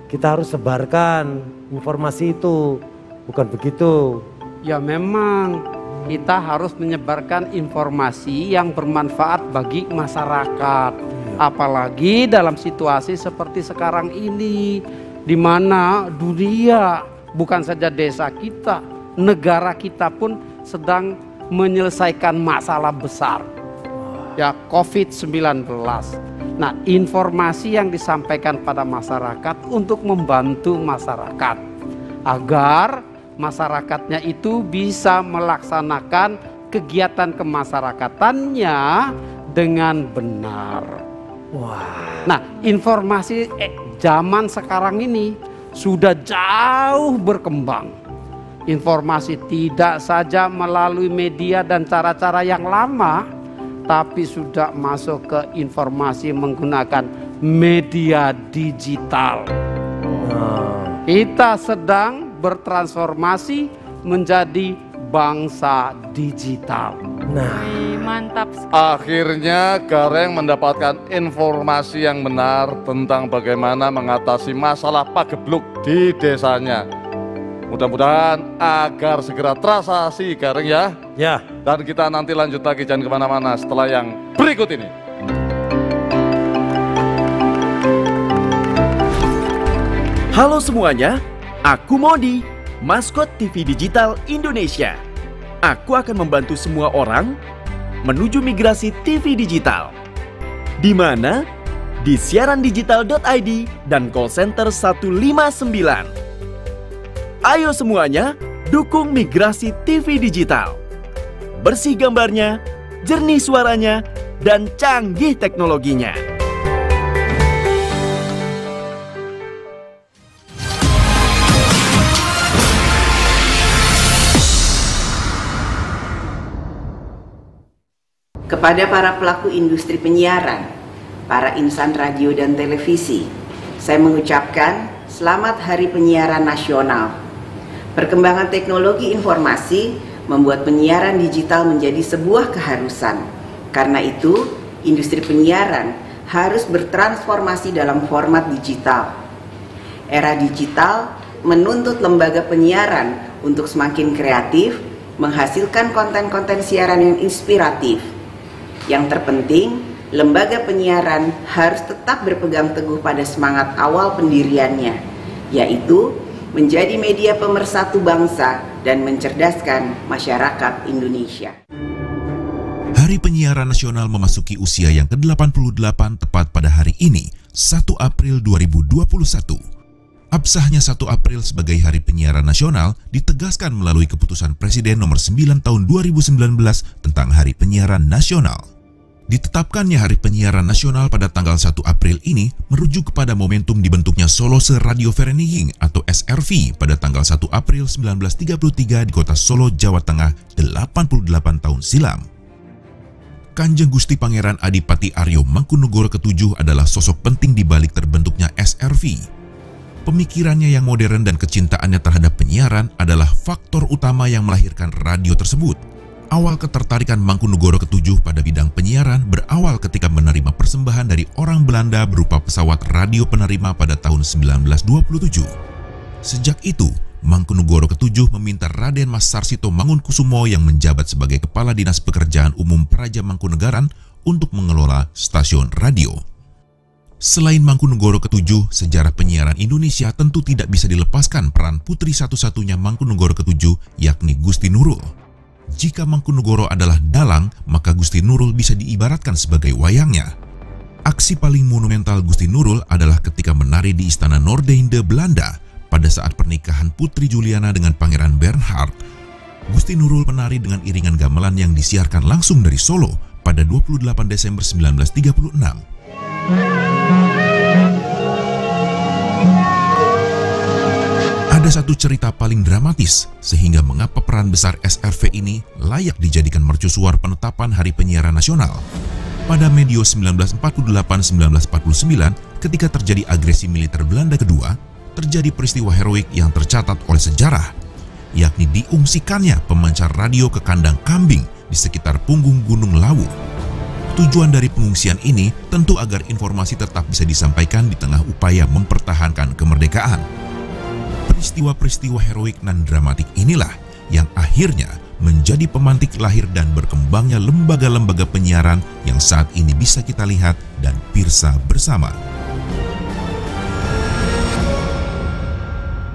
[SPEAKER 2] Kita harus sebarkan informasi itu, bukan begitu?
[SPEAKER 4] Ya memang kita harus menyebarkan informasi yang bermanfaat bagi masyarakat. Apalagi dalam situasi seperti sekarang ini, di mana dunia, bukan saja desa kita, negara kita pun sedang menyelesaikan masalah besar, ya COVID-19. Nah, informasi yang disampaikan pada masyarakat untuk membantu masyarakat agar masyarakatnya itu bisa melaksanakan kegiatan kemasyarakatannya dengan benar. Nah, informasi zaman sekarang ini sudah jauh berkembang. Informasi tidak saja melalui media dan cara-cara yang lama, tapi sudah masuk ke informasi menggunakan media digital. Kita sedang bertransformasi menjadi bangsa digital.
[SPEAKER 7] Wih, mantap.
[SPEAKER 1] Akhirnya Gareng mendapatkan informasi yang benar tentang bagaimana mengatasi masalah pagebluk di desanya. Mudah-mudahan agar segera terasa si Gareng ya.
[SPEAKER 2] Ya.
[SPEAKER 1] Dan kita nanti lanjut lagi, jangan kemana-mana setelah yang berikut ini.
[SPEAKER 10] Halo semuanya, aku Modi, maskot TV Digital Indonesia. Aku akan membantu semua orang menuju migrasi TV digital. Di mana? Di siarandigital.id dan call center 159. Ayo semuanya, dukung migrasi TV digital. Bersih gambarnya, jernih suaranya, dan canggih teknologinya.
[SPEAKER 11] Kepada para pelaku industri penyiaran, para insan radio dan televisi, saya mengucapkan selamat Hari Penyiaran Nasional. Perkembangan teknologi informasi membuat penyiaran digital menjadi sebuah keharusan. Karena itu, industri penyiaran harus bertransformasi dalam format digital. Era digital menuntut lembaga penyiaran untuk semakin kreatif, menghasilkan konten-konten siaran yang inspiratif. Yang terpenting, lembaga penyiaran harus tetap berpegang teguh pada semangat awal pendiriannya, yaitu menjadi media pemersatu bangsa dan mencerdaskan masyarakat Indonesia.
[SPEAKER 12] Hari Penyiaran Nasional memasuki usia yang ke-88 tepat pada hari ini, 1 April 2021. Absahnya 1 April sebagai Hari Penyiaran Nasional ditegaskan melalui keputusan Presiden nomor 9 tahun 2019 tentang Hari Penyiaran Nasional. Ditetapkannya Hari Penyiaran Nasional pada tanggal 1 April ini merujuk kepada momentum dibentuknya Solose Radiovereniging atau SRV pada tanggal 1 April 1933 di kota Solo, Jawa Tengah, 88 tahun silam. Kanjeng Gusti Pangeran Adipati Aryo Mangkunegoro ke-7 adalah sosok penting di balik terbentuknya SRV. Pemikirannya yang modern dan kecintaannya terhadap penyiaran adalah faktor utama yang melahirkan radio tersebut. Awal ketertarikan Mangkunegoro ke-7 pada bidang penyiaran berawal ketika menerima persembahan dari orang Belanda berupa pesawat radio penerima pada tahun 1927. Sejak itu, Mangkunegoro ke-7 meminta Raden Mas Sarsito Mangunkusumo yang menjabat sebagai Kepala Dinas Pekerjaan Umum Praja Mangkunegaran untuk mengelola stasiun radio. Selain Mangkunegoro ke-7, sejarah penyiaran Indonesia tentu tidak bisa dilepaskan peran putri satu-satunya Mangkunegoro ke-7, yakni Gusti Nurul. Jika Mangkunegoro adalah dalang, maka Gusti Nurul bisa diibaratkan sebagai wayangnya. Aksi paling monumental Gusti Nurul adalah ketika menari di Istana Noordeinde, Belanda, pada saat pernikahan Putri Juliana dengan Pangeran Bernhard. Gusti Nurul menari dengan iringan gamelan yang disiarkan langsung dari Solo pada 28 Desember 1936. Ada satu cerita paling dramatis sehingga mengapa peran besar SRV ini layak dijadikan mercusuar penetapan Hari Penyiaran Nasional. Pada medio 1948-1949, ketika terjadi agresi militer Belanda kedua, terjadi peristiwa heroik yang tercatat oleh sejarah, yakni diungsikannya pemancar radio ke kandang kambing di sekitar punggung Gunung Lawu. Tujuan dari pengungsian ini tentu agar informasi tetap bisa disampaikan di tengah upaya mempertahankan kemerdekaan. Peristiwa-peristiwa heroik dan dramatik inilah yang akhirnya menjadi pemantik lahir dan berkembangnya lembaga-lembaga penyiaran yang saat ini bisa kita lihat dan pirsa bersama.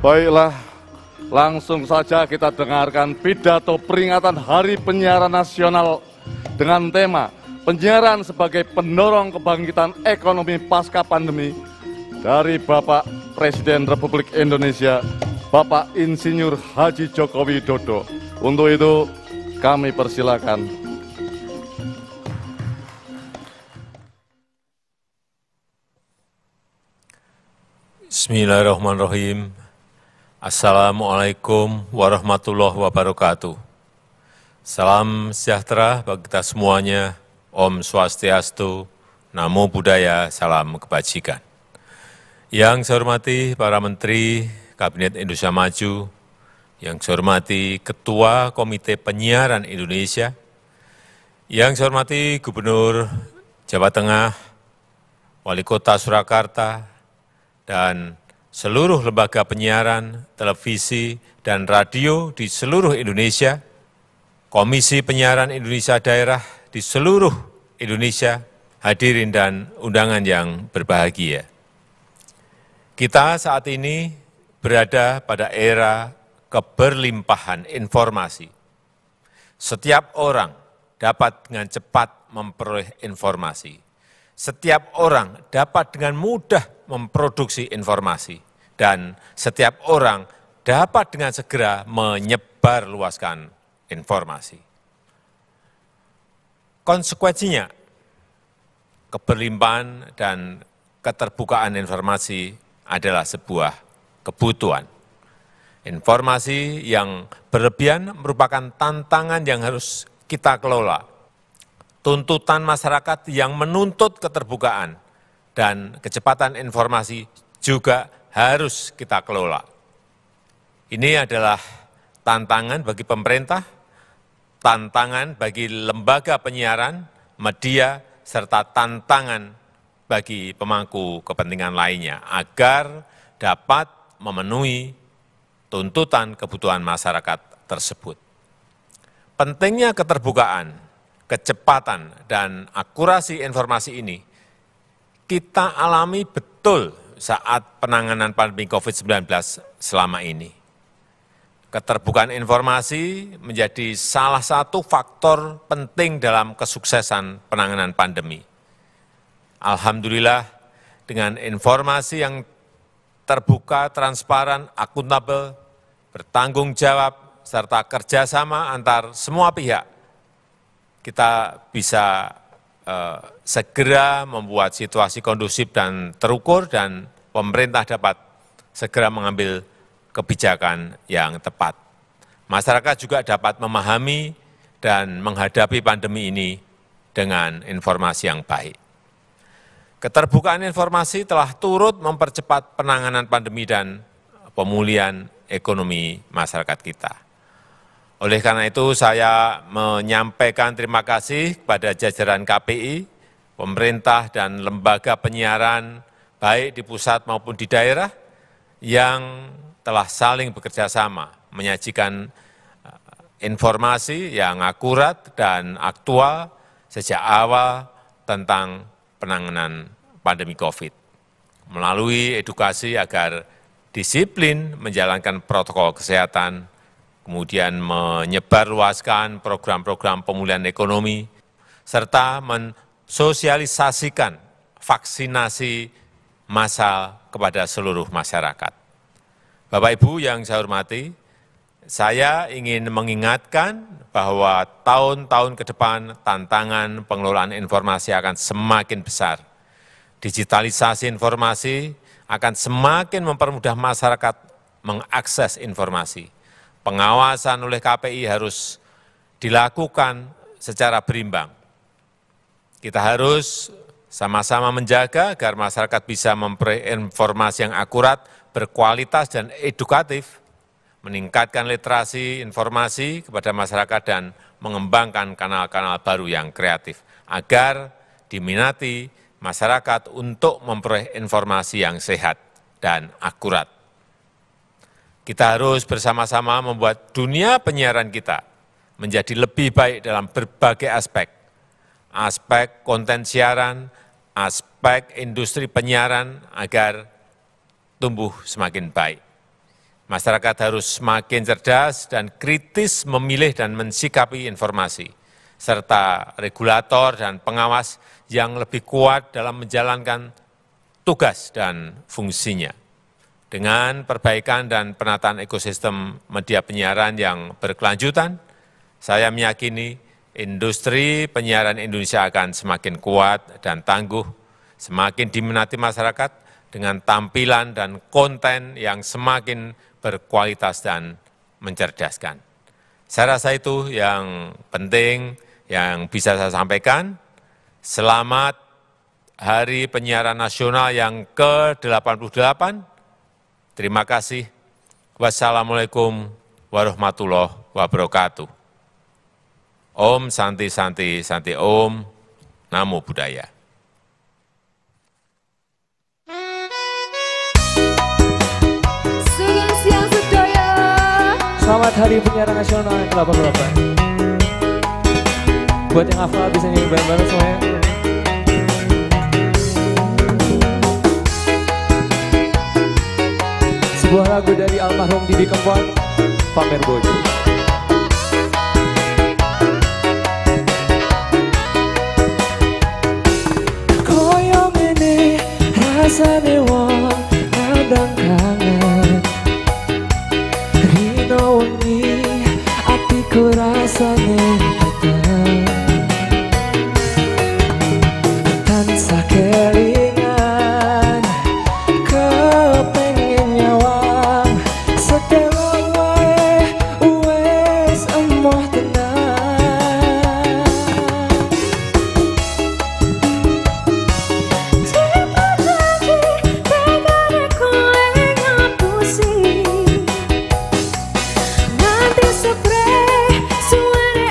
[SPEAKER 1] Baiklah, langsung saja kita dengarkan pidato peringatan Hari Penyiaran Nasional dengan tema Penyiaran sebagai pendorong kebangkitan ekonomi pasca pandemi dari Bapak Presiden Republik Indonesia, Bapak Insinyur Haji Joko Widodo. Untuk itu, kami persilakan.
[SPEAKER 13] Bismillahirrahmanirrahim. Assalamualaikum warahmatullahi wabarakatuh. Salam sejahtera bagi kita semuanya. Om Swastiastu, Namo Buddhaya, salam kebajikan. Yang saya hormati para Menteri Kabinet Indonesia Maju, yang saya hormati Ketua Komite Penyiaran Indonesia, yang saya hormati Gubernur Jawa Tengah, Wali Kota Surakarta, dan seluruh lembaga penyiaran, televisi, dan radio di seluruh Indonesia, Komisi Penyiaran Indonesia Daerah di seluruh Indonesia, hadirin dan undangan yang berbahagia. Kita saat ini berada pada era keberlimpahan informasi. Setiap orang dapat dengan cepat memperoleh informasi. Setiap orang dapat dengan mudah memproduksi informasi. Dan setiap orang dapat dengan segera menyebarluaskan informasi. Konsekuensinya, keberlimpahan dan keterbukaan informasi adalah sebuah kebutuhan. Informasi yang berlebihan merupakan tantangan yang harus kita kelola. Tuntutan masyarakat yang menuntut keterbukaan dan kecepatan informasi juga harus kita kelola. Ini adalah tantangan bagi pemerintah, tantangan bagi lembaga penyiaran, media, serta tantangan bagi pemangku kepentingan lainnya agar dapat memenuhi tuntutan kebutuhan masyarakat tersebut. Pentingnya keterbukaan, kecepatan, dan akurasi informasi ini kita alami betul saat penanganan pandemi COVID-19 selama ini. Keterbukaan informasi menjadi salah satu faktor penting dalam kesuksesan penanganan pandemi. Alhamdulillah, dengan informasi yang terbuka, transparan, akuntabel, bertanggung jawab, serta kerjasama antar semua pihak, kita bisa segera membuat situasi kondusif dan terukur dan pemerintah dapat segera mengambil kebijakan yang tepat. Masyarakat juga dapat memahami dan menghadapi pandemi ini dengan informasi yang baik. Keterbukaan informasi telah turut mempercepat penanganan pandemi dan pemulihan ekonomi masyarakat kita. Oleh karena itu, saya menyampaikan terima kasih kepada jajaran KPI, pemerintah, dan lembaga penyiaran, baik di pusat maupun di daerah, yang telah saling bekerja sama menyajikan informasi yang akurat dan aktual sejak awal tentang penanganan pandemi COVID, melalui edukasi agar disiplin menjalankan protokol kesehatan, kemudian menyebarluaskan program-program pemulihan ekonomi, serta mensosialisasikan vaksinasi massal kepada seluruh masyarakat. Bapak Ibu yang saya hormati, saya ingin mengingatkan bahwa tahun-tahun ke depan tantangan pengelolaan informasi akan semakin besar. Digitalisasi informasi akan semakin mempermudah masyarakat mengakses informasi. Pengawasan oleh KPI harus dilakukan secara berimbang. Kita harus sama-sama menjaga agar masyarakat bisa memperoleh informasi yang akurat, berkualitas, dan edukatif, meningkatkan literasi informasi kepada masyarakat, dan mengembangkan kanal-kanal baru yang kreatif, agar diminati masyarakat untuk memperoleh informasi yang sehat dan akurat. Kita harus bersama-sama membuat dunia penyiaran kita menjadi lebih baik dalam berbagai aspek. Aspek konten siaran, aspek industri penyiaran agar tumbuh semakin baik. Masyarakat harus semakin cerdas dan kritis memilih dan mensikapi informasi, serta regulator dan pengawas yang lebih kuat dalam menjalankan tugas dan fungsinya. Dengan perbaikan dan penataan ekosistem media penyiaran yang berkelanjutan, saya meyakini industri penyiaran Indonesia akan semakin kuat dan tangguh, semakin diminati masyarakat dengan tampilan dan konten yang semakin berkualitas dan mencerdaskan. Saya rasa itu yang penting yang bisa saya sampaikan. Selamat Hari Penyiaran Nasional yang ke-88. Terima kasih. Wassalamualaikum warahmatullahi wabarakatuh. Om Santi Santi Santi Om, Namo Buddhaya.
[SPEAKER 14] Selamat Hari Penyiaran Nasional yang ke-88. Buat yang hafal bisa nyanyi bareng-bareng semuanya. Sebuah lagu dari almarhum Didi Kempot, Pamer Bojo. Koyo ngene rasane wong nandang kangen, rino wengi atiku rasane peteng, tansah kelingan kepengen nyawang sekelong wae wes emoh tenang. Cinta janji tegane kowe ngapusi, nanti spray suwene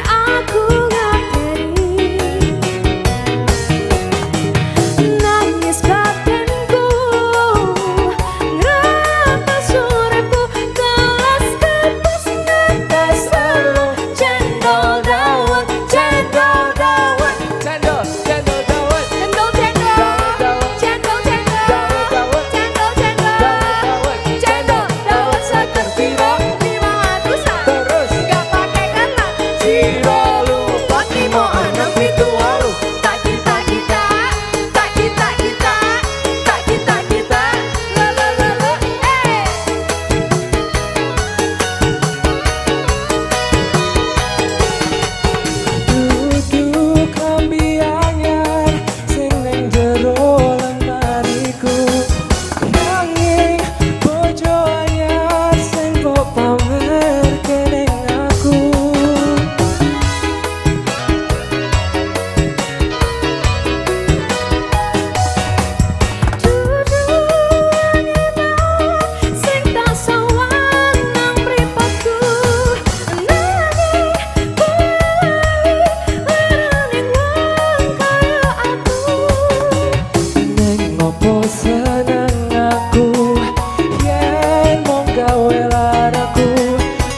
[SPEAKER 15] gawe laraku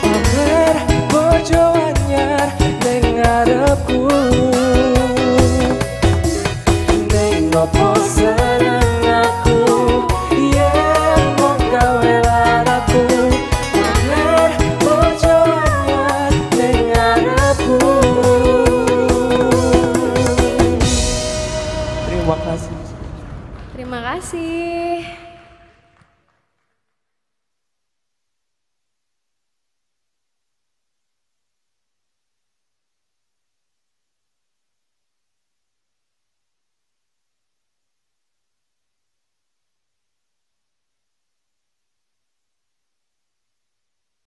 [SPEAKER 15] pamer bojo anyar ning ngarepku ning opo seneng aku yen mung gawe laraku pamer bojo anyar ning ngarepku.
[SPEAKER 7] Terima kasih.